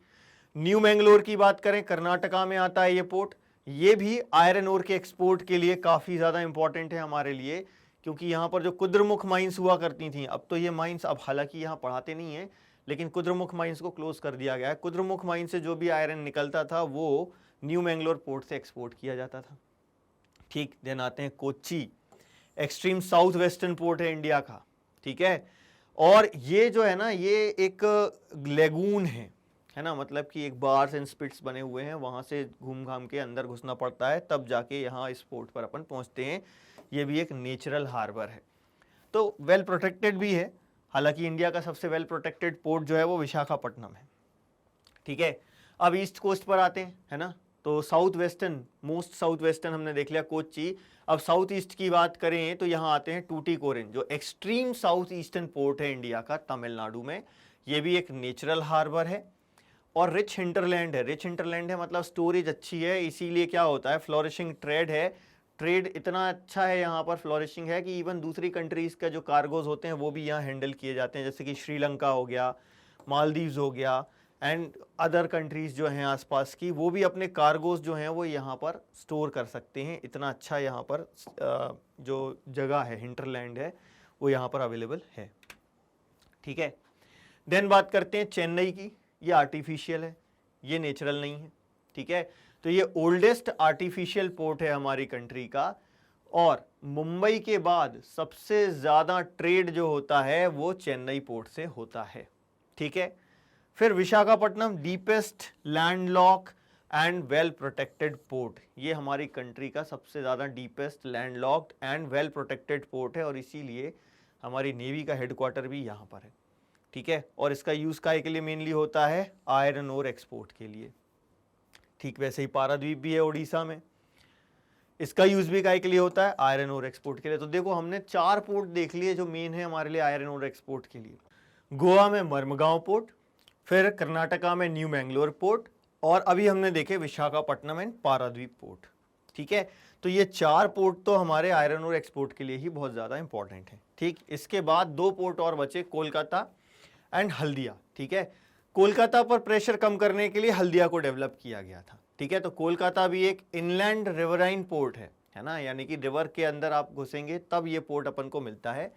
न्यू मैंगलोर की बात करें, कर्नाटका में आता है ये पोर्ट। ये भी आयरन ओर के एक्सपोर्ट के लिए काफ़ी ज़्यादा इंपॉर्टेंट है हमारे लिए, क्योंकि यहाँ पर जो कुद्रमुख माइंस हुआ करती थी, अब तो ये माइंस अब हालांकि यहाँ पढ़ाते नहीं हैं, लेकिन कुद्रमुख माइंस को क्लोज कर दिया गया है। कुद्रमुख माइंस से जो भी आयरन निकलता था वो न्यू मैंगलोर पोर्ट से एक्सपोर्ट किया जाता था। ठीक, देन आते हैं Kochi, extreme south western port है इंडिया का। ठीक है, और ये जो है ना ये एक लेगून है ना, मतलब कि एक बार्स एंड स्पिट्स बने हुए हैं, वहाँ से घूम घाम के अंदर घुसना पड़ता है तब जाके यहाँ इस पोर्ट पर अपन पहुँचते हैं। ये भी एक नेचुरल हार्बर है, तो वेल प्रोटेक्टेड भी है। हालांकि इंडिया का सबसे वेल प्रोटेक्टेड पोर्ट जो है वो विशाखापट्टनम है। ठीक है, अब ईस्ट कोस्ट पर आते हैं, है ना, तो south western, most south western हमने देख लिया कोच्चि। अब साउथ ईस्ट की बात करें तो यहाँ आते हैं टूटीकोरिन, जो एक्सट्रीम साउथ ईस्टर्न पोर्ट है इंडिया का, तमिलनाडु में। ये भी एक नेचुरल हार्बर है और रिच हिंटरलैंड है। रिच हिंटरलैंड है मतलब स्टोरेज अच्छी है, इसीलिए क्या होता है, फ्लोरिशिंग ट्रेड है। ट्रेड इतना अच्छा है यहाँ पर, फ्लोरिशिंग है कि इवन दूसरी कंट्रीज़ का जो कार्गोज होते हैं वो भी यहाँ हैंडल किए जाते हैं, जैसे कि श्रीलंका हो गया, मालदीव्स हो गया एंड अदर कंट्रीज़ जो हैं आसपास की, वो भी अपने कार्गोज जो हैं वो यहाँ पर स्टोर कर सकते हैं। इतना अच्छा यहाँ पर जो जगह है, हिंटरलैंड है, वो यहाँ पर अवेलेबल है। ठीक है, देन बात करते हैं चेन्नई की। ये आर्टिफिशियल है, ये नेचुरल नहीं है। ठीक है, तो ये ओल्डेस्ट आर्टिफिशियल पोर्ट है हमारी कंट्री का, और मुंबई के बाद सबसे ज़्यादा ट्रेड जो होता है वो चेन्नई पोर्ट से होता है। ठीक है, फिर Visakhapatnam, deepest landlocked and well protected port. ये हमारी कंट्री का सबसे ज़्यादा deepest landlocked and well protected port है, और इसीलिए हमारी नेवी का हेडक्वार्टर भी यहाँ पर है। ठीक है, और इसका यूज़ काय के लिए मेनली होता है, आयरन ओर एक्सपोर्ट के लिए। ठीक वैसे ही पारादीप भी है उड़ीसा में, इसका यूज़ भी काय के लिए होता है, आयरन ओर एक्सपोर्ट के लिए। तो देखो हमने 4 पोर्ट देख लिए जो मेन है हमारे लिए आयरन ओर एक्सपोर्ट के लिए। गोवा में मर्मगांव पोर्ट, फिर कर्नाटका में न्यू मैंगलोर पोर्ट, और अभी हमने देखे विशाखापट्टनम एंड पारादीप पोर्ट। ठीक है, तो ये 4 पोर्ट तो हमारे आयरन ओर एक्सपोर्ट के लिए ही बहुत ज़्यादा इंपॉर्टेंट है। ठीक, इसके बाद 2 पोर्ट और बचे, कोलकाता एंड हल्दिया। ठीक है, कोलकाता पर प्रेशर कम करने के लिए हल्दिया को डेवलप किया गया था। ठीक है, तो कोलकाता भी एक इनलैंड रिवराइन पोर्ट है ना, यानी कि रिवर के अंदर आप घुसेंगे तब ये पोर्ट अपन को मिलता है,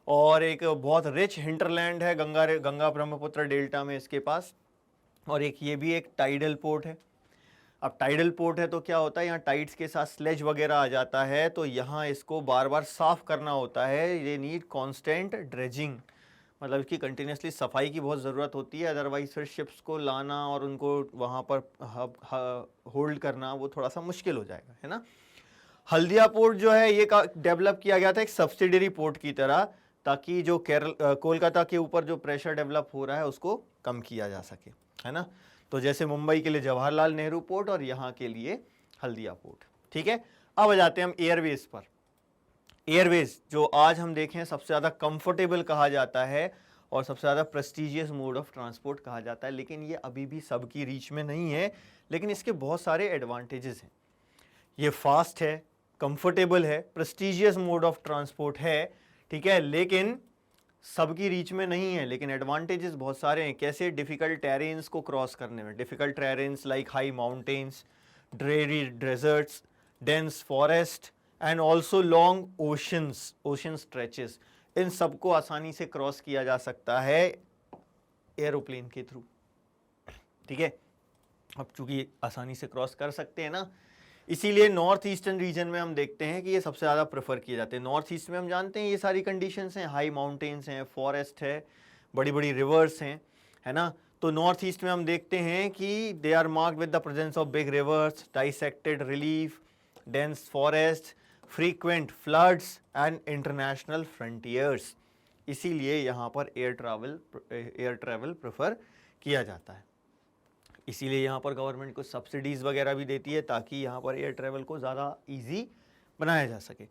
और एक बहुत रिच हिंटरलैंड है गंगा ब्रह्मपुत्र डेल्टा में इसके पास, और एक ये भी एक टाइडल पोर्ट है। अब टाइडल पोर्ट है तो क्या होता है, यहाँ टाइड्स के साथ स्लेज वगैरह आ जाता है, तो यहाँ इसको बार बार साफ करना होता है। ये नीड कॉन्स्टेंट ड्रेजिंग, मतलब इसकी कंटिन्यूसली सफाई की बहुत ज़रूरत होती है, अदरवाइज फिर शिप्स को लाना और उनको वहाँ पर होल्ड करना वो थोड़ा सा मुश्किल हो जाएगा, है ना। हल्दिया पोर्ट जो है ये डेवलप किया गया था एक सब्सिडरी पोर्ट की तरह, ताकि जो कोलकाता के ऊपर जो प्रेशर डेवलप हो रहा है उसको कम किया जा सके, है ना। तो जैसे मुंबई के लिए जवाहरलाल नेहरू पोर्ट और यहाँ के लिए हल्दिया पोर्ट। ठीक है, अब आ जाते हैं हम एयरवेज पर। एयरवेज जो आज हम देखें सबसे ज़्यादा कंफर्टेबल कहा जाता है और सबसे ज़्यादा प्रेस्टिजियस मोड ऑफ ट्रांसपोर्ट कहा जाता है, लेकिन ये अभी भी सबकी रीच में नहीं है, लेकिन इसके बहुत सारे एडवांटेजेस हैं। ये फास्ट है, कंफर्टेबल है, प्रेस्टिजियस मोड ऑफ ट्रांसपोर्ट है। ठीक है, लेकिन सबकी रीच में नहीं है, लेकिन एडवांटेजेस बहुत सारे हैं। कैसे, डिफ़िकल्ट टेरेन्स को क्रॉस करने में, difficult terrains like high mountains, dreary deserts, dense forest and also long ocean stretches, इन सबको आसानी से क्रॉस किया जा सकता है एरोप्लेन के थ्रू। ठीक है, अब चूंकि आसानी से क्रॉस कर सकते हैं ना, इसीलिए नॉर्थ ईस्टर्न रीजन में हम देखते हैं कि ये सबसे ज़्यादा प्रेफर किए जाते हैं। नॉर्थ ईस्ट में हम जानते हैं ये सारी कंडीशंस हैं, हाई माउंटेन्स हैं, फॉरेस्ट है, बड़ी बड़ी रिवर्स हैं, है ना। तो नॉर्थ ईस्ट में हम देखते हैं कि they are marked with the presence of big rivers, dissected relief, dense forest, frequent floods and international frontiers. इसीलिए यहाँ पर एयर ट्रैवल प्रेफर किया जाता है। इसीलिए यहाँ पर गवर्नमेंट को सब्सिडीज़ वगैरह भी देती है ताकि यहाँ पर एयर ट्रैवल को ज़्यादा इजी बनाया जा सके।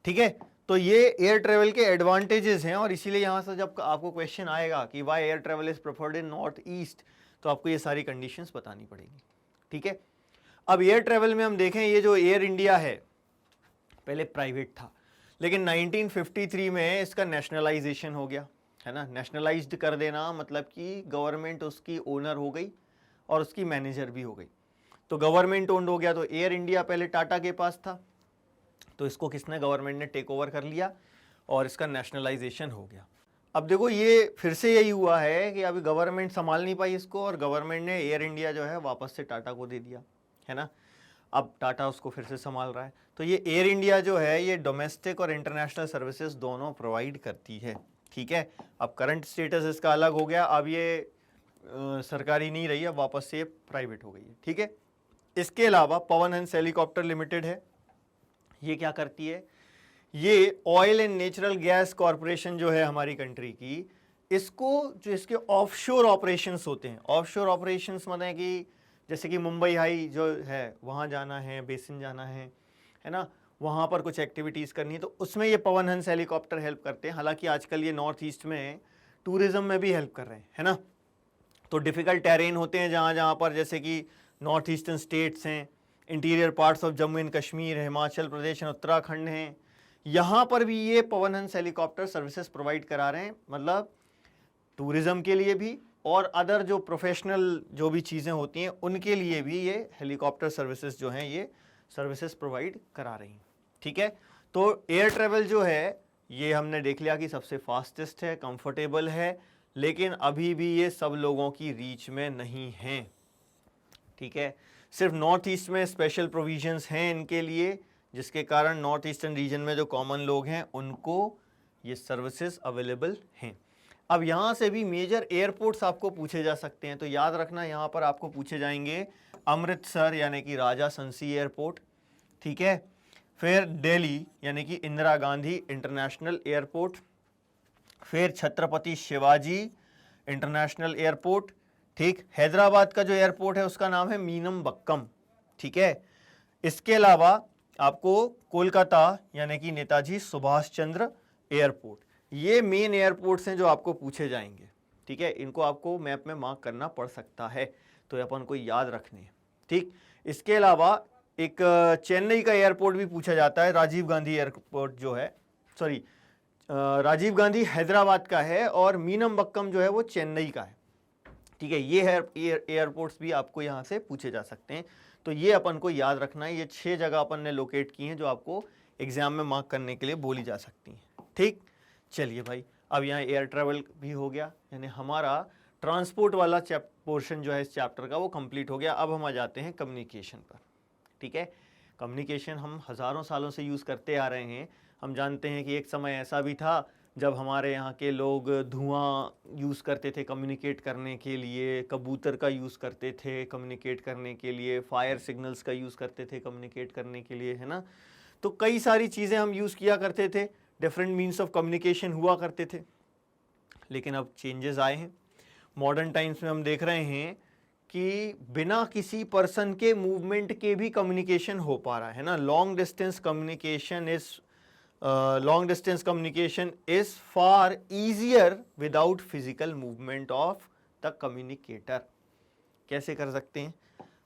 ठीक है, तो ये एयर ट्रैवल के एडवांटेजेस हैं, और इसीलिए यहाँ से जब आपको क्वेश्चन आएगा कि why air travel is preferred in north east, तो आपको ये सारी कंडीशंस बतानी पड़ेगी। ठीक है, अब एयर ट्रैवल में हम देखें, ये जो एयर इंडिया है पहले प्राइवेट था, लेकिन 1953 में इसका नेशनलाइजेशन हो गया, है ना। नेशनलाइज्ड कर देना मतलब कि गवर्नमेंट उसकी ओनर हो गई और उसकी मैनेजर भी हो गई, तो गवर्नमेंट ओन्ड हो गया। तो एयर इंडिया पहले टाटा के पास था, तो इसको किसने, गवर्नमेंट ने टेक ओवर कर लिया और इसका नेशनलाइजेशन हो गया। अब देखो ये फिर से यही हुआ है कि अभी गवर्नमेंट संभाल नहीं पाई इसको, और गवर्नमेंट ने एयर इंडिया जो है वापस से टाटा को दे दिया, है ना। अब टाटा उसको फिर से संभाल रहा है। तो ये एयर इंडिया जो है ये डोमेस्टिक और इंटरनेशनल सर्विसेज दोनों प्रोवाइड करती है। ठीक है, अब करंट स्टेटस इसका अलग हो गया, अब ये सरकारी नहीं रही है, वापस से प्राइवेट हो गई है। ठीक है, इसके अलावा पवन हंस हेलीकॉप्टर लिमिटेड है, ये क्या करती है, ये oil and natural gas corporation जो है हमारी कंट्री की, इसको जो इसके ऑफशोर ऑपरेशंस होते हैं, ऑफशोर ऑपरेशंस मतलब कि जैसे कि मुंबई हाई जो है वहाँ जाना है, बेसिन जाना है ना, वहाँ पर कुछ एक्टिविटीज़ करनी है, तो उसमें ये पवन हंस हेलीकॉप्टर हेल्प करते हैं। हालांकि आजकल ये नॉर्थ ईस्ट में टूरिज्म में भी हेल्प कर रहे हैं, है ना। तो डिफ़िकल्ट टेरेन होते हैं जहाँ जहाँ पर, जैसे कि नॉर्थ ईस्टर्न स्टेट्स हैं, interior parts of Jammu and Kashmir, Himachal Pradesh and Uttarakhand हैं, यहाँ पर भी ये Pawan Hans helicopter services provide करा रहे हैं। मतलब टूरिज़्म के लिए भी और अदर जो प्रोफेशनल जो भी चीज़ें होती हैं उनके लिए भी ये हेलीकॉप्टर सर्विसेज जो हैं ये सर्विसेज प्रोवाइड करा रही हैं, ठीक है। तो एयर ट्रेवल जो है ये हमने देख लिया कि सबसे फास्टेस्ट है, कंफर्टेबल है, लेकिन अभी भी ये सब लोगों की रीच में नहीं है, ठीक है। सिर्फ नॉर्थ ईस्ट में स्पेशल प्रोविजंस हैं इनके लिए, जिसके कारण नॉर्थ ईस्टर्न रीजन में जो कॉमन लोग हैं उनको ये सर्विसेज अवेलेबल हैं। अब यहाँ से भी मेजर एयरपोर्ट्स आपको पूछे जा सकते हैं, तो याद रखना यहाँ पर आपको पूछे जाएंगे अमृतसर यानी कि राजा संसी एयरपोर्ट, ठीक है। फिर दिल्ली यानी कि इंदिरा गांधी इंटरनेशनल एयरपोर्ट, फिर छत्रपति शिवाजी इंटरनेशनल एयरपोर्ट, ठीक। हैदराबाद का जो एयरपोर्ट है उसका नाम है मीनमबक्कम, ठीक है। इसके अलावा आपको कोलकाता यानी कि नेताजी सुभाष चंद्र एयरपोर्ट, ये मेन एयरपोर्ट्स हैं जो आपको पूछे जाएंगे, ठीक है। इनको आपको मैप में मार्क करना पड़ सकता है, तो अपन को याद रखने हैं, ठीक। इसके अलावा एक चेन्नई का एयरपोर्ट भी पूछा जाता है, राजीव गांधी एयरपोर्ट जो है, सॉरी राजीव गांधी हैदराबाद का है और मीनमबक्कम जो है वो चेन्नई का है, ठीक है। ये एयरपोर्ट्स भी आपको यहाँ से पूछे जा सकते हैं, तो ये अपन को याद रखना है। ये 6 जगह अपन ने लोकेट की हैं जो आपको एग्जाम में मार्क करने के लिए बोली जा सकती हैं, ठीक। चलिए भाई, अब यहाँ एयर ट्रैवल भी हो गया, यानी हमारा ट्रांसपोर्ट वाला पोर्शन जो है इस चैप्टर का वो कंप्लीट हो गया। अब हम आ जाते हैं कम्युनिकेशन पर, ठीक है। कम्युनिकेशन हम हज़ारों सालों से यूज़ करते आ रहे हैं। हम जानते हैं कि एक समय ऐसा भी था जब हमारे यहाँ के लोग धुआं यूज़ करते थे कम्युनिकेट करने के लिए, कबूतर का यूज़ करते थे कम्युनिकेट करने के लिए, फायर सिग्नल्स का यूज़ करते थे कम्युनिकेट करने के लिए, है ना। तो कई सारी चीज़ें हम यूज़ किया करते थे, डिफरेंट मीन्स ऑफ कम्युनिकेशन हुआ करते थे, लेकिन अब चेंजेस आए हैं। मॉडर्न टाइम्स में हम देख रहे हैं कि बिना किसी पर्सन के मूवमेंट के भी कम्युनिकेशन हो पा रहा है ना। Long distance communication is far easier without physical movement of the communicator. कैसे कर सकते हैं?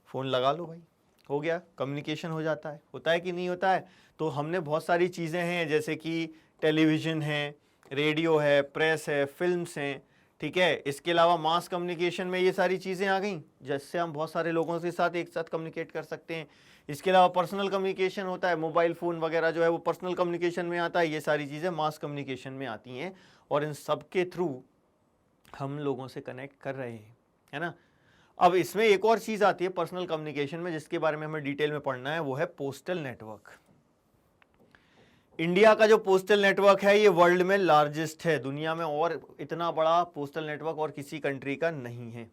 फ़ोन लगा लो भाई, हो गया, कम्युनिकेशन हो जाता है। होता है कि नहीं होता है? तो हमने बहुत सारी चीज़ें हैं, जैसे कि टेलीविज़न है, रेडियो है, प्रेस है, फिल्म्स हैं, ठीक है। इसके अलावा मास कम्युनिकेशन में ये सारी चीज़ें आ गई, जिससे हम बहुत सारे लोगों के साथ एक साथ कम्युनिकेट कर सकते हैं। इसके अलावा पर्सनल कम्युनिकेशन होता है, मोबाइल फ़ोन वगैरह जो है वो पर्सनल कम्युनिकेशन में आता है। ये सारी चीज़ें मास कम्युनिकेशन में आती हैं और इन सब के थ्रू हम लोगों से कनेक्ट कर रहे हैं, है ना। अब इसमें एक और चीज़ आती है पर्सनल कम्युनिकेशन में, जिसके बारे में हमें डिटेल में पढ़ना है, वो है पोस्टल नेटवर्क। इंडिया का जो पोस्टल नेटवर्क है ये वर्ल्ड में लार्जेस्ट है दुनिया में, और इतना बड़ा पोस्टल नेटवर्क और किसी कंट्री का नहीं है।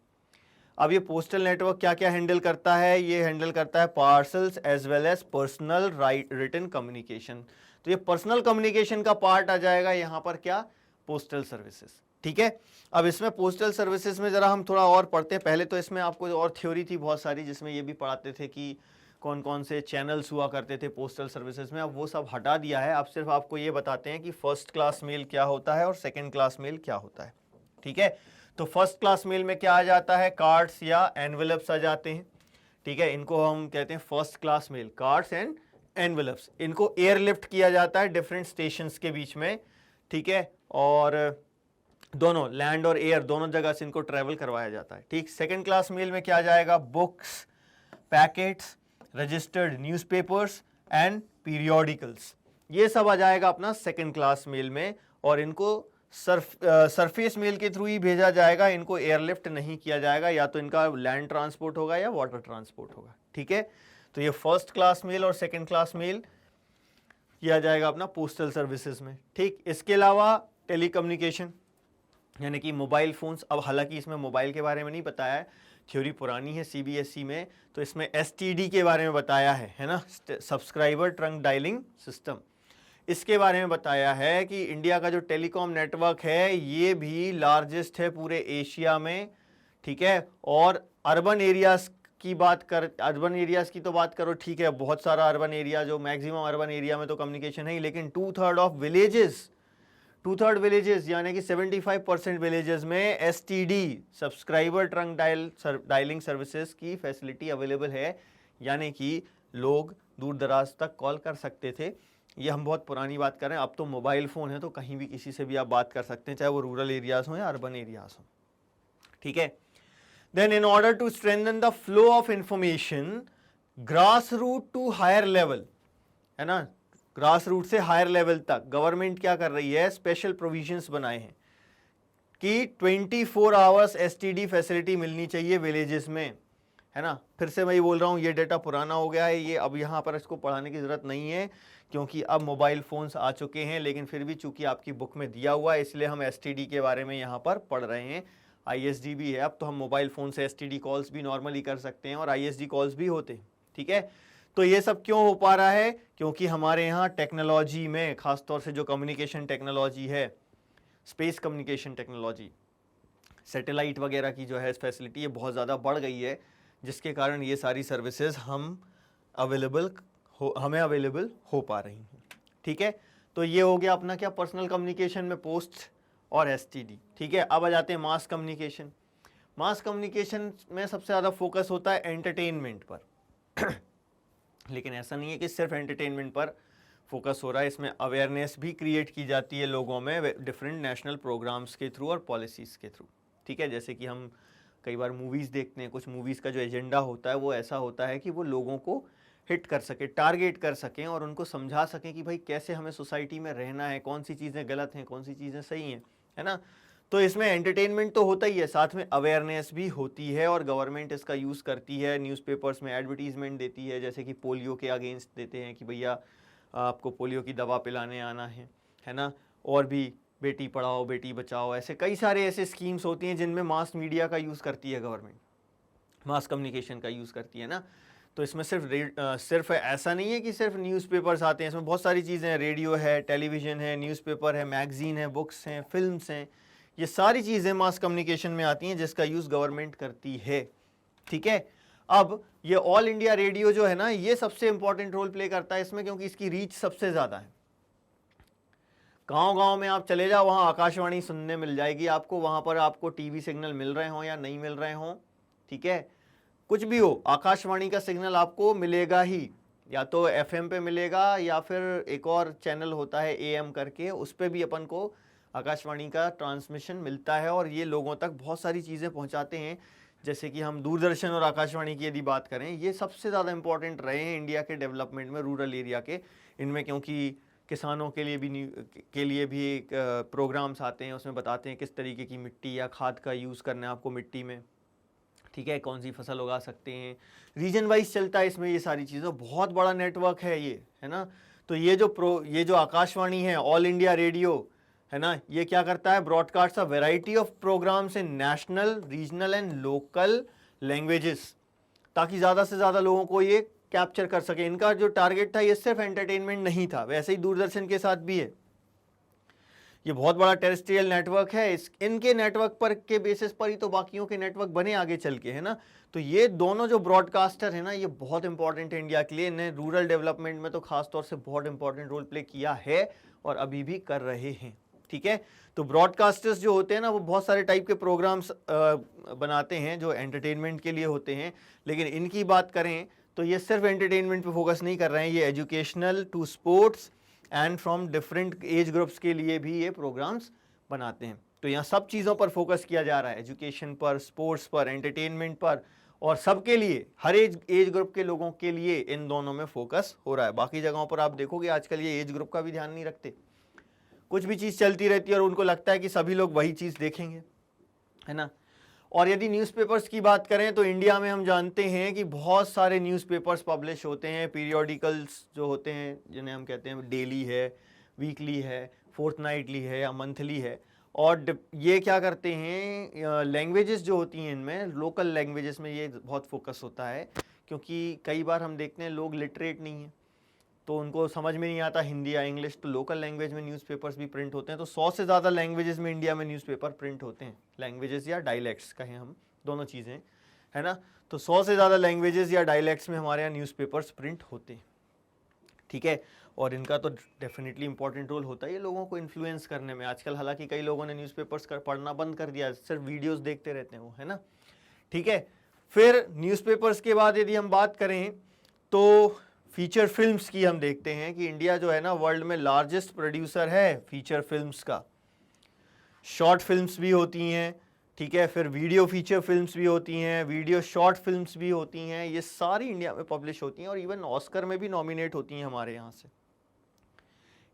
अब ये पोस्टल नेटवर्क क्या क्या हैंडल करता है? ये हैंडल करता है parcels as well as personal written communication. तो ये पर्सनल कम्युनिकेशन का पार्ट आ जाएगा यहाँ पर, क्या? पोस्टल सर्विसेज, ठीक है। अब इसमें पोस्टल सर्विसेज में ज़रा हम थोड़ा और पढ़ते हैं। पहले तो इसमें आपको और थ्योरी थी बहुत सारी, जिसमें ये भी पढ़ाते थे कि कौन कौन से चैनल्स हुआ करते थे पोस्टल सर्विसेज में। अब वो सब हटा दिया है, अब सिर्फ आपको ये बताते हैं कि फर्स्ट क्लास मेल क्या होता है और सेकंड क्लास मेल क्या होता है, ठीक है। तो फर्स्ट क्लास मेल में क्या आ जाता है? कार्ड्स या एनवेलप्स आ जाते हैं, ठीक है। इनको हम कहते हैं first class mail, cards and envelopes. इनको एयरलिफ्ट किया जाता है डिफरेंट स्टेशंस के बीच में, ठीक है, और दोनों लैंड और एयर दोनों जगह से इनको ट्रेवल करवाया जाता है, ठीक। सेकंड क्लास मेल में क्या आ जाएगा? Books, packets, registered newspapers and periodicals, ये सब आ जाएगा अपना सेकंड क्लास मेल में, और इनको सरफेस मेल के थ्रू ही भेजा जाएगा। इनको एयरलिफ्ट नहीं किया जाएगा, या तो इनका लैंड ट्रांसपोर्ट होगा या वाटर ट्रांसपोर्ट होगा, ठीक है। तो ये फर्स्ट क्लास मेल और सेकंड क्लास मेल किया जाएगा अपना पोस्टल सर्विसेज में, ठीक। इसके अलावा टेलीकम्युनिकेशन यानी कि मोबाइल फ़ोन्स। अब हालांकि इसमें मोबाइल के बारे में नहीं बताया है, थ्योरी पुरानी है सीबीएसई में, तो इसमें एसटीडी के बारे में बताया है ना, सब्सक्राइबर ट्रंक डायलिंग सिस्टम। इसके बारे में बताया है कि इंडिया का जो टेलीकॉम नेटवर्क है ये भी लार्जेस्ट है पूरे एशिया में, ठीक है। और अर्बन एरियाज की बात कर, अर्बन एरियाज़ की तो बात करो, ठीक है, बहुत सारा अर्बन एरिया, जो मैक्सिमम अर्बन एरिया में तो कम्युनिकेशन है ही, लेकिन 2/3 ऑफ विलेजेस, 2/3 विलेजेस यानी कि 75% विलेजेस में STD, subscriber trunk dialling services की फैसिलिटी अवेलेबल है, यानी कि लोग दूर दराज तक कॉल कर सकते थे। ये हम बहुत पुरानी बात कर रहे हैं, अब तो मोबाइल फ़ोन है तो कहीं भी किसी से भी आप बात कर सकते हैं, चाहे वो रूरल एरियाज़ हों या अर्बन एरियाज़ हों, ठीक है। Then in order to strengthen the flow of information grass root to higher level, है ना, ग्रास रूट से हायर लेवल तक गवर्नमेंट क्या कर रही है, स्पेशल प्रोविजंस बनाए हैं कि 24 आवर्स एसटीडी फैसिलिटी मिलनी चाहिए विलेजेस में, है ना। फिर से मैं ये बोल रहा हूँ, ये डेटा पुराना हो गया है, ये अब यहाँ पर इसको पढ़ाने की ज़रूरत नहीं है क्योंकि अब मोबाइल फ़ोन्स आ चुके हैं, लेकिन फिर भी चूंकि आपकी बुक में दिया हुआ है इसलिए हम एसटीडी के बारे में यहाँ पर पढ़ रहे हैं। आईएसडी भी है अब, तो हम मोबाइल फ़ोन से एसटीडी कॉल्स भी नॉर्मली कर सकते हैं और आईएसडी कॉल्स भी होते हैं, ठीक है। तो ये सब क्यों हो पा रहा है, क्योंकि हमारे यहाँ टेक्नोलॉजी में, ख़ासतौर से जो कम्युनिकेशन टेक्नोलॉजी है, स्पेस कम्युनिकेशन टेक्नोलॉजी, सैटेलाइट वगैरह की जो है फैसिलिटी, ये बहुत ज़्यादा बढ़ गई है, जिसके कारण ये सारी सर्विसेज हमें अवेलेबल हो पा रही हैं, ठीक है। तो ये हो गया अपना क्या, पर्सनल कम्युनिकेशन में पोस्ट और एसटीडी, ठीक है। अब आ जाते हैं मास कम्युनिकेशन। मास कम्युनिकेशन में सबसे ज़्यादा फोकस होता है एंटरटेनमेंट पर लेकिन ऐसा नहीं है कि सिर्फ एंटरटेनमेंट पर फोकस हो रहा है, इसमें अवेयरनेस भी क्रिएट की जाती है लोगों में डिफरेंट नेशनल प्रोग्राम्स के थ्रू और पॉलिसीज़ के थ्रू, ठीक है। जैसे कि हम कई बार मूवीज़ देखते हैं, कुछ मूवीज़ का जो एजेंडा होता है वो ऐसा होता है कि वो लोगों को हिट कर सके, टारगेट कर सकें और उनको समझा सकें कि भाई कैसे हमें सोसाइटी में रहना है, कौन सी चीज़ें गलत हैं, कौन सी चीज़ें सही हैं, है ना। तो इसमें एंटरटेनमेंट तो होता ही है, साथ में अवेयरनेस भी होती है और गवर्नमेंट इसका यूज़ करती है, न्यूज़पेपर्स में एडवर्टीजमेंट देती है, जैसे कि पोलियो के अगेंस्ट देते हैं कि भैया आपको पोलियो की दवा पिलाने आना है ना, और भी बेटी पढ़ाओ बेटी बचाओ, ऐसे कई सारे ऐसे स्कीम्स होती हैं जिनमें मास मीडिया का यूज़ करती है गवर्नमेंट, मास कम्युनिकेशन का यूज़ करती है ना। तो इसमें सिर्फ ऐसा नहीं है कि सिर्फ न्यूज़पेपर्स आते हैं, इसमें बहुत सारी चीज़ें हैं, रेडियो है, टेलीविज़न है, न्यूज़पेपर है, मैगज़ीन है, बुक्स हैं, फिल्म्स हैं, ये सारी चीज़ें मास कम्युनिकेशन में आती हैं जिसका यूज़ गवर्नमेंट करती है, ठीक है। अब ये ऑल इंडिया रेडियो जो है ना, ये सबसे इंपॉर्टेंट रोल प्ले करता है इसमें, क्योंकि इसकी रीच सबसे ज़्यादा है। गांव-गांव में आप चले जाओ, वहाँ आकाशवाणी सुनने मिल जाएगी आपको, वहाँ पर आपको टीवी सिग्नल मिल रहे हों या नहीं मिल रहे हों, ठीक है, कुछ भी हो, आकाशवाणी का सिग्नल आपको मिलेगा ही, या तो एफएम पे मिलेगा या फिर एक और चैनल होता है एएम करके, उस पर भी अपन को आकाशवाणी का ट्रांसमिशन मिलता है और ये लोगों तक बहुत सारी चीज़ें पहुँचाते हैं। जैसे कि हम दूरदर्शन और आकाशवाणी की यदि बात करें, ये सबसे ज़्यादा इंपॉर्टेंट रहे हैं इंडिया के डेवलपमेंट में, रूरल एरिया के, इनमें, क्योंकि किसानों के लिए भी एक प्रोग्राम्स आते हैं, उसमें बताते हैं किस तरीके की मिट्टी या खाद का यूज़ करना है आपको मिट्टी में, ठीक है, कौन सी फसल उगा सकते हैं, रीजन वाइज चलता है इसमें ये सारी चीज़ें, बहुत बड़ा नेटवर्क है ये, है ना। तो ये जो आकाशवाणी है, ऑल इंडिया रेडियो, है ना, ये क्या करता है, broadcast a variety of programmes in national, regional and local languages, ताकि ज़्यादा से ज़्यादा लोगों को ये कैप्चर कर सके। इनका जो टारगेट था ये सिर्फ एंटरटेनमेंट नहीं था, वैसे ही दूरदर्शन के साथ भी है, ये बहुत बड़ा टेरेस्ट्रियल नेटवर्क है, इनके नेटवर्क पर के बेसिस पर ही तो बाकियों के नेटवर्क बने आगे चल के, है ना। तो ये दोनों जो ब्रॉडकास्टर है ना, ये बहुत इंपॉर्टेंट है इंडिया के लिए, इन्हें रूरल डेवलपमेंट में तो खासतौर से बहुत इंपॉर्टेंट रोल प्ले किया है और अभी भी कर रहे हैं, ठीक है। तो ब्रॉडकास्टर्स जो होते हैं ना, वो बहुत सारे टाइप के प्रोग्राम्स बनाते हैं जो एंटरटेनमेंट के लिए होते हैं, लेकिन इनकी बात करें तो ये सिर्फ एंटरटेनमेंट पे फोकस नहीं कर रहे हैं, ये educational to sports and from different age groups के लिए भी ये प्रोग्राम्स बनाते हैं। तो यहाँ सब चीज़ों पर फोकस किया जा रहा है, एजुकेशन पर, स्पोर्ट्स पर, एंटरटेनमेंट पर, और सबके लिए, हर एज ग्रुप के लोगों के लिए इन दोनों में फोकस हो रहा है। बाकी जगहों पर आप देखोगे आजकल ये एज ग्रुप का भी ध्यान नहीं रखते, कुछ भी चीज़ चलती रहती है और उनको लगता है कि सभी लोग वही चीज़ देखेंगे, है ना। और यदि न्यूज़पेपर्स की बात करें तो इंडिया में हम जानते हैं कि बहुत सारे न्यूज़पेपर्स पब्लिश होते हैं, पीरियोडिकल्स जो होते हैं जिन्हें हम कहते हैं डेली है, वीकली है, फोर्थनाइटली है या मंथली है, और ये क्या करते हैं, लैंग्वेजेस जो होती हैं इनमें, लोकल लैंग्वेजेस में ये बहुत फोकस होता है, क्योंकि कई बार हम देखते हैं लोग लिटरेट नहीं हैं तो उनको समझ में नहीं आता हिंदी या इंग्लिश, तो लोकल लैंग्वेज में न्यूज़पेपर्स भी प्रिंट होते हैं। तो 100 से ज़्यादा लैंग्वेजेस में इंडिया में न्यूज़पेपर प्रिंट होते हैं, लैंग्वेजेस या डायलेक्ट्स कहें हम, दोनों चीज़ें, है ना। तो 100 से ज़्यादा लैंग्वेजेस या डायलैक्ट्स में हमारे यहाँ न्यूज़पेपर्स प्रिंट होते हैं, ठीक है। और इनका तो डेफिनेटली इंपॉर्टेंट रोल होता है ये लोगों को इन्फ्लुएंस करने में। आजकल हालांकि कई लोगों ने न्यूज़पेपर्स पढ़ना बंद कर दिया, सिर्फ वीडियोस देखते रहते हैं वो, है ना, ठीक है। फिर न्यूज़पेपर्स के बाद यदि हम बात करें तो फीचर फिल्म्स की हम देखते हैं कि इंडिया जो है ना वर्ल्ड में लार्जेस्ट प्रोड्यूसर है फीचर फिल्म्स का। शॉर्ट फिल्म्स भी होती हैं, ठीक है, फिर वीडियो फीचर फिल्म्स भी होती हैं, वीडियो शॉर्ट फिल्म्स भी होती हैं, ये सारी इंडिया में पब्लिश होती हैं और इवन ऑस्कर में भी नॉमिनेट होती हैं हमारे यहाँ से।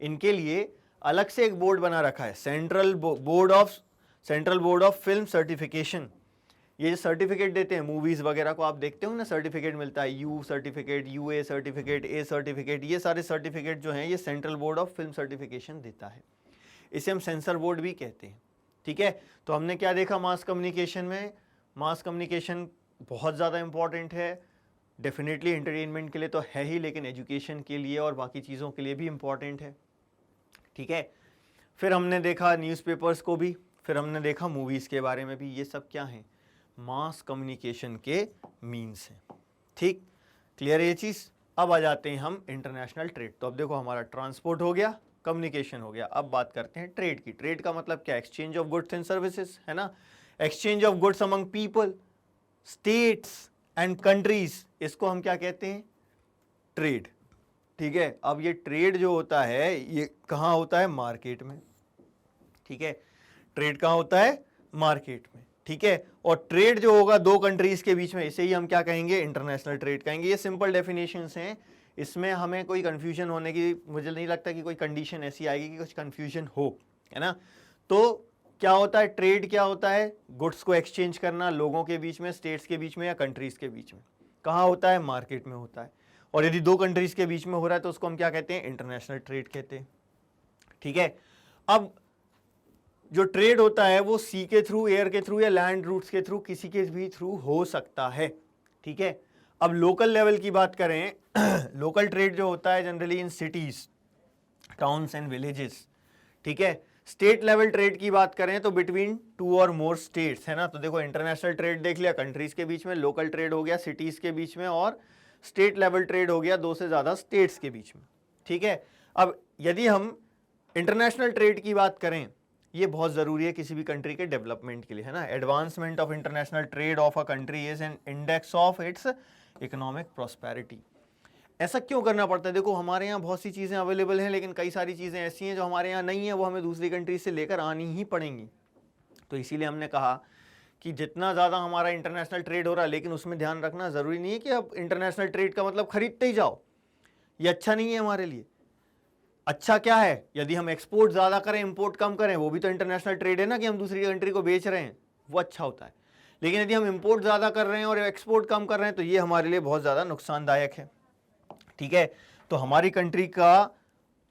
इनके लिए अलग से एक बोर्ड बना रखा है, central board of film certification. ये जो सर्टिफिकेट देते हैं मूवीज़ वगैरह को, आप देखते हो ना सर्टिफिकेट मिलता है, U certificate, UA certificate, A certificate, ये सारे सर्टिफिकेट जो हैं ये central board of film certification देता है। इसे हम सेंसर बोर्ड भी कहते हैं, ठीक है। तो हमने क्या देखा मास कम्युनिकेशन में, मास कम्युनिकेशन बहुत ज़्यादा इंपॉर्टेंट है, डेफिनेटली एंटरटेनमेंट के लिए तो है ही, लेकिन एजुकेशन के लिए और बाकी चीज़ों के लिए भी इम्पॉर्टेंट है, ठीक है। फिर हमने देखा न्यूज़पेपर्स को भी, फिर हमने देखा मूवीज़ के बारे में भी। ये सब क्या हैं, मास कम्युनिकेशन के मीन्स हैं, ठीक, क्लियर है ये चीज़। अब आ जाते हैं हम इंटरनेशनल ट्रेड। तो अब देखो हमारा ट्रांसपोर्ट हो गया, कम्युनिकेशन हो गया, अब बात करते हैं ट्रेड की। ट्रेड का मतलब क्या, exchange of goods and services, है ना, exchange of goods among people, states and countries, इसको हम क्या कहते हैं, ट्रेड, ठीक है। अब ये ट्रेड जो होता है ये कहाँ होता है, मार्केट में, ठीक है। ट्रेड कहाँ होता है, मार्केट में, ठीक है। और ट्रेड जो होगा दो कंट्रीज के बीच में, इसे ही हम क्या कहेंगे, इंटरनेशनल ट्रेड कहेंगे। ये सिंपल डेफिनेशंस हैं, इसमें हमें कोई कंफ्यूजन होने की, मुझे नहीं लगता कि कोई कंडीशन ऐसी आएगी कि कुछ कंफ्यूजन हो, है ना। तो क्या होता है, ट्रेड क्या होता है, गुड्स को एक्सचेंज करना लोगों के बीच में, स्टेट्स के बीच में या कंट्रीज के बीच में। कहाँ होता है, मार्केट में होता है। और यदि दो कंट्रीज के बीच में हो रहा है तो उसको हम क्या कहते हैं, इंटरनेशनल ट्रेड कहते हैं, ठीक है। अब जो ट्रेड होता है वो सी के थ्रू, एयर के थ्रू या लैंड रूट्स के थ्रू, किसी के भी थ्रू हो सकता है, ठीक है। अब लोकल लेवल की बात करें लोकल ट्रेड जो होता है generally in cities, towns and villages, ठीक है। स्टेट लेवल ट्रेड की बात करें तो बिटवीन 2 और मोर स्टेट्स, है ना। तो देखो इंटरनेशनल ट्रेड देख लिया कंट्रीज के बीच में, लोकल ट्रेड हो गया सिटीज के बीच में, और स्टेट लेवल ट्रेड हो गया 2 से ज़्यादा स्टेट्स के बीच में, ठीक है। अब यदि हम इंटरनेशनल ट्रेड की बात करें, ये बहुत ज़रूरी है किसी भी कंट्री के डेवलपमेंट के लिए, है ना। Advancement of international trade of a country is an index of its economic prosperity. ऐसा क्यों करना पड़ता है, देखो हमारे यहाँ बहुत सी चीज़ें अवेलेबल हैं, लेकिन कई सारी चीज़ें ऐसी हैं जो हमारे यहाँ नहीं है, वो हमें दूसरी कंट्री से लेकर आनी ही पड़ेंगी। तो इसीलिए हमने कहा कि जितना ज़्यादा हमारा इंटरनेशनल ट्रेड हो रहा है, लेकिन उसमें ध्यान रखना ज़रूरी नहीं है कि अब इंटरनेशनल ट्रेड का मतलब खरीदते ही जाओ, ये अच्छा नहीं है हमारे लिए। अच्छा क्या है, यदि हम एक्सपोर्ट ज़्यादा करें, इंपोर्ट कम करें, वो भी तो इंटरनेशनल ट्रेड है ना, कि हम दूसरी कंट्री को बेच रहे हैं, वो अच्छा होता है। लेकिन यदि हम इंपोर्ट ज़्यादा कर रहे हैं और एक्सपोर्ट कम कर रहे हैं तो ये हमारे लिए बहुत ज़्यादा नुकसानदायक है, ठीक है। तो हमारी कंट्री का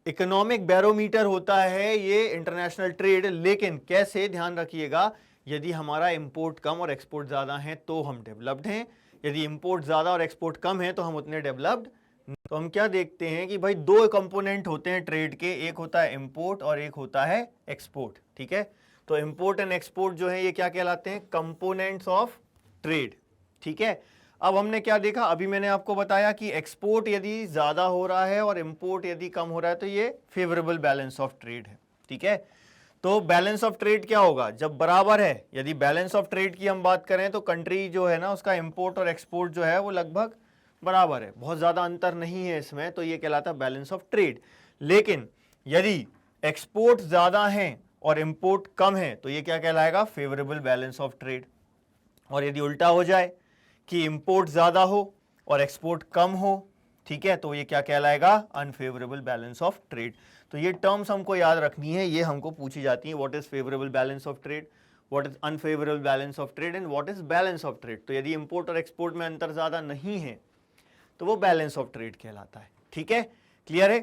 इकोनॉमिक बैरोमीटर होता है ये इंटरनेशनल ट्रेड। लेकिन कैसे, ध्यान रखिएगा, यदि हमारा इंपोर्ट कम और एक्सपोर्ट ज़्यादा है तो हम डेवलप्ड हैं, यदि इंपोर्ट ज़्यादा और एक्सपोर्ट कम है तो हम उतने डेवलप्ड। तो हम क्या देखते हैं कि भाई दो कंपोनेंट होते हैं ट्रेड के, एक होता है इंपोर्ट और एक होता है एक्सपोर्ट, ठीक है। तो इंपोर्ट एंड एक्सपोर्ट जो है ये क्या कहलाते हैं, कंपोनेंट्स ऑफ ट्रेड, ठीक है। अब हमने क्या देखा, अभी मैंने आपको बताया कि एक्सपोर्ट यदि ज़्यादा हो रहा है और इंपोर्ट यदि कम हो रहा है तो ये फेवरेबल बैलेंस ऑफ ट्रेड है, ठीक है। तो बैलेंस ऑफ ट्रेड क्या होगा, जब बराबर है, यदि बैलेंस ऑफ ट्रेड की हम बात करें तो कंट्री जो है ना उसका इंपोर्ट और एक्सपोर्ट जो है वो लगभग बराबर है, बहुत ज़्यादा अंतर नहीं है इसमें, तो ये कहलाता है बैलेंस ऑफ ट्रेड। लेकिन यदि एक्सपोर्ट ज़्यादा है और इंपोर्ट कम है तो ये क्या कहलाएगा, फेवरेबल बैलेंस ऑफ ट्रेड। और यदि उल्टा हो जाए कि इंपोर्ट ज़्यादा हो और एक्सपोर्ट कम हो, ठीक है, तो ये क्या कहलाएगा, अनफेवरेबल बैलेंस ऑफ ट्रेड। तो ये टर्म्स हमको याद रखनी है, ये हमको पूछी जाती है, what is favourable balance of trade, what is unfavourable balance of trade and what is balance of trade. तो यदि इंपोर्ट और एक्सपोर्ट में अंतर ज़्यादा नहीं है तो वो बैलेंस ऑफ ट्रेड कहलाता है, ठीक है, क्लियर है।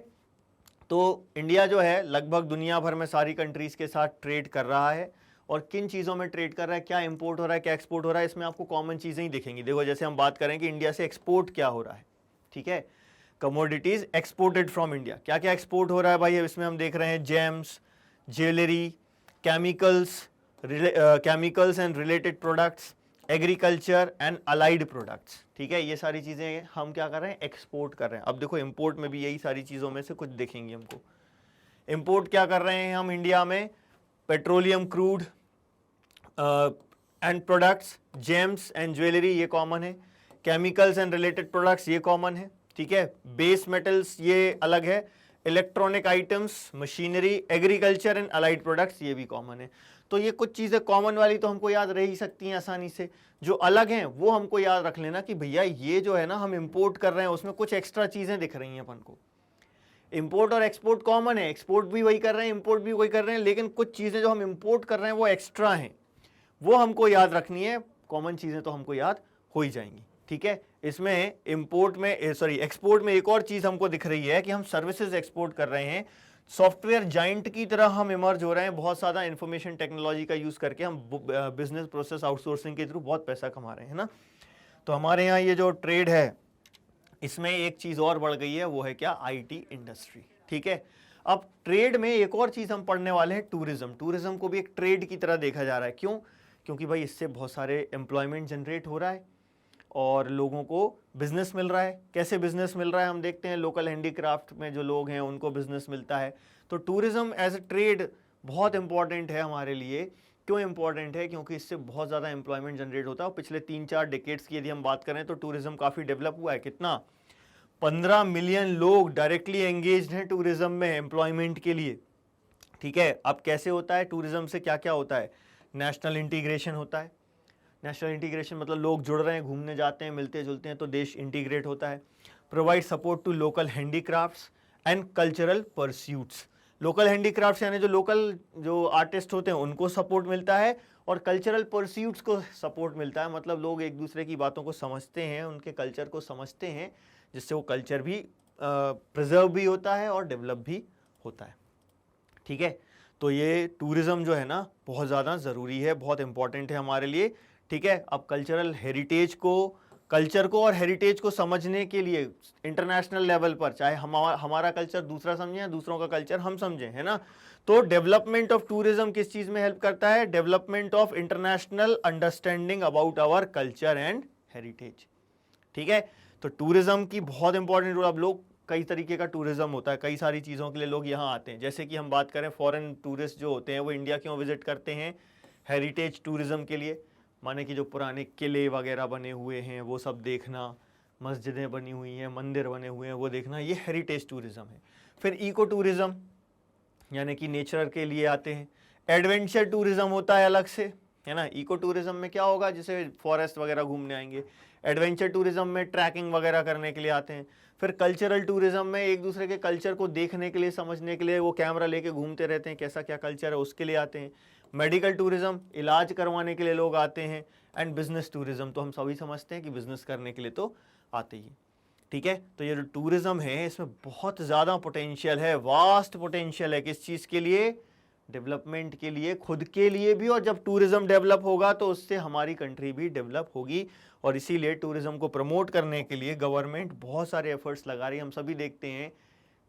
तो इंडिया जो है लगभग दुनिया भर में सारी कंट्रीज़ के साथ ट्रेड कर रहा है, और किन चीज़ों में ट्रेड कर रहा है, क्या इंपोर्ट हो रहा है, क्या एक्सपोर्ट हो रहा है, इसमें आपको कॉमन चीज़ें ही दिखेंगी। देखो जैसे हम बात करें कि इंडिया से एक्सपोर्ट क्या हो रहा है, ठीक है, कमोडिटीज़ एक्सपोर्टेड फ्रॉम इंडिया, क्या क्या एक्सपोर्ट हो रहा है भाई, इसमें हम देख रहे हैं James, jewellery, chemicals and related products, agriculture and allied products. ठीक है, ये सारी चीजें हम क्या कर रहे हैं, एक्सपोर्ट कर रहे हैं। अब देखो इंपोर्ट में भी यही सारी चीजों में से कुछ दिखेंगी हमको। इंपोर्ट क्या कर रहे हैं हम इंडिया में, petroleum crude and products, James and jewellery, ये कॉमन है। केमिकल्स एंड रिलेटेड प्रोडक्ट्स, ये कॉमन है। ठीक है, बेस मेटल्स ये अलग है। Electronic items, machinery, agriculture and allied products, ये भी कॉमन है। तो ये कुछ चीजें कॉमन वाली तो हमको याद रह ही सकती हैं आसानी से, जो अलग हैं वो हमको याद रख लेना कि भैया ये जो है ना हम इंपोर्ट कर रहे हैं उसमें कुछ एक्स्ट्रा चीजें दिख रही हैं अपन को। इंपोर्ट और एक्सपोर्ट कॉमन है, एक्सपोर्ट भी वही कर रहे हैं, इंपोर्ट भी वही कर रहे हैं, लेकिन कुछ चीजें जो हम इंपोर्ट कर रहे हैं वो एक्स्ट्रा हैं, वो हमको याद रखनी है। कॉमन चीजें तो हमको याद हो ही जाएंगी। ठीक है, इसमें इंपोर्ट में एक्सपोर्ट में एक और चीज हमको दिख रही है कि हम सर्विसेज एक्सपोर्ट कर रहे हैं। सॉफ्टवेयर जाइंट की तरह हम इमर्ज हो रहे हैं, बहुत सारा इंफॉर्मेशन टेक्नोलॉजी का यूज करके हम बिजनेस प्रोसेस आउटसोर्सिंग के थ्रू बहुत पैसा कमा रहे हैं ना। तो हमारे यहाँ ये जो ट्रेड है इसमें एक चीज और बढ़ गई है, वो है क्या, आईटी इंडस्ट्री। ठीक है, अब ट्रेड में एक और चीज हम पढ़ने वाले हैं, टूरिज्म। टूरिज्म को भी एक ट्रेड की तरह देखा जा रहा है। क्यों? क्योंकि भाई इससे बहुत सारे एम्प्लॉयमेंट जनरेट हो रहा है और लोगों को बिजनेस मिल रहा है। कैसे बिजनेस मिल रहा है हम देखते हैं, लोकल हैंडीक्राफ्ट में जो लोग हैं उनको बिजनेस मिलता है। तो टूरिज्म एज ए ट्रेड बहुत इंपॉर्टेंट है हमारे लिए। क्यों इंपॉर्टेंट है? क्योंकि इससे बहुत ज़्यादा एम्प्लॉयमेंट जनरेट होता है। और पिछले 3-4 डिकेड्स की यदि हम बात करें तो टूरिज्म काफ़ी डेवलप हुआ है। कितना? 15 मिलियन लोग डायरेक्टली एंगेज्ड हैं टूरिज्म में एम्प्लॉयमेंट के लिए। ठीक है, अब कैसे होता है टूरिज्म से, क्या क्या होता है? नेशनल इंटीग्रेशन होता है। नेशनल इंटीग्रेशन मतलब लोग जुड़ रहे हैं, घूमने जाते हैं, मिलते जुलते हैं, तो देश इंटीग्रेट होता है। Provide support to local handicrafts and cultural pursuits. Local handicrafts यानी जो लोकल जो आर्टिस्ट होते हैं उनको सपोर्ट मिलता है, और कल्चरल परस्यूट्स को सपोर्ट मिलता है। मतलब लोग एक दूसरे की बातों को समझते हैं, उनके कल्चर को समझते हैं, जिससे वो कल्चर भी प्रिजर्व भी होता है और डेवलप भी होता है। ठीक है, तो ये टूरिज्म जो है ना बहुत ज़्यादा ज़रूरी है, बहुत इंपॉर्टेंट है हमारे लिए। ठीक है, अब कल्चरल हेरिटेज को, कल्चर को और हेरिटेज को समझने के लिए इंटरनेशनल लेवल पर, चाहे हमारा कल्चर दूसरा समझे या दूसरों का कल्चर हम समझें, है ना, तो डेवलपमेंट ऑफ टूरिज्म किस चीज़ में हेल्प करता है? Development of international understanding about our culture and heritage. ठीक है, तो टूरिज्म की बहुत इंपॉर्टेंट रोल। अब लोग कई तरीके का टूरिज्म होता है, कई सारी चीज़ों के लिए लोग यहाँ आते हैं। जैसे कि हम बात करें फॉरेन टूरिस्ट जो होते हैं वो इंडिया क्यों विजिट करते हैं? हेरिटेज टूरिज्म के लिए, माने कि जो पुराने किले वगैरह बने हुए हैं वो सब देखना, मस्जिदें बनी हुई हैं, मंदिर बने हुए हैं, वो देखना, ये हेरिटेज टूरिज्म है। फिर इको टूरिज्म यानी कि नेचर के लिए आते हैं। एडवेंचर टूरिज्म होता है अलग से, है ना। इको टूरिज्म में क्या होगा, जैसे फॉरेस्ट वगैरह घूमने आएंगे। एडवेंचर टूरिज्म में ट्रैकिंग वगैरह करने के लिए आते हैं। फिर कल्चरल टूरिज्म में एक दूसरे के कल्चर को देखने के लिए, समझने के लिए वो कैमरा लेके घूमते रहते हैं, कैसा क्या कल्चर है उसके लिए आते हैं। मेडिकल टूरिज्म, इलाज करवाने के लिए लोग आते हैं। एंड बिजनेस टूरिज्म तो हम सभी समझते हैं कि बिजनेस करने के लिए तो आते ही। ठीक है, तो ये जो टूरिज्म है इसमें बहुत ज़्यादा पोटेंशियल है, वास्ट पोटेंशियल है। किस चीज़ के लिए? डेवलपमेंट के लिए, खुद के लिए भी। और जब टूरिज्म डेवलप होगा तो उससे हमारी कंट्री भी डेवलप होगी। और इसीलिए टूरिज्म को प्रमोट करने के लिए गवर्नमेंट बहुत सारे एफर्ट्स लगा रही है। हम सभी देखते हैं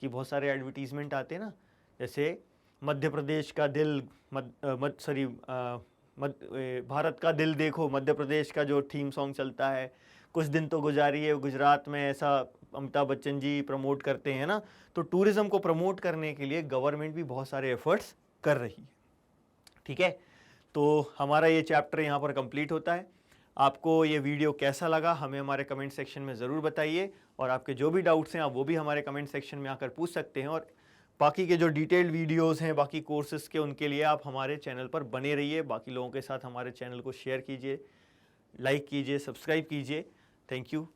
कि बहुत सारे एडवर्टीजमेंट आते हैं ना, जैसे मध्य प्रदेश का दिल, भारत का दिल देखो, मध्य प्रदेश का जो थीम सॉन्ग चलता है, कुछ दिन तो गुजारी है गुजरात में, ऐसा अमिताभ बच्चन जी प्रमोट करते हैं ना। तो टूरिज्म को प्रमोट करने के लिए गवर्नमेंट भी बहुत सारे एफर्ट्स कर रही है। ठीक है, तो हमारा ये चैप्टर यहाँ पर कंप्लीट होता है। आपको ये वीडियो कैसा लगा हमें हमारे कमेंट सेक्शन में ज़रूर बताइए, और आपके जो भी डाउट्स हैं आप वो भी हमारे कमेंट सेक्शन में आकर पूछ सकते हैं। और बाकी के जो डिटेल्ड वीडियोस हैं बाकी कोर्सेज़ के, उनके लिए आप हमारे चैनल पर बने रहिए। बाकी लोगों के साथ हमारे चैनल को शेयर कीजिए, लाइक कीजिए, सब्सक्राइब कीजिए। Thank you.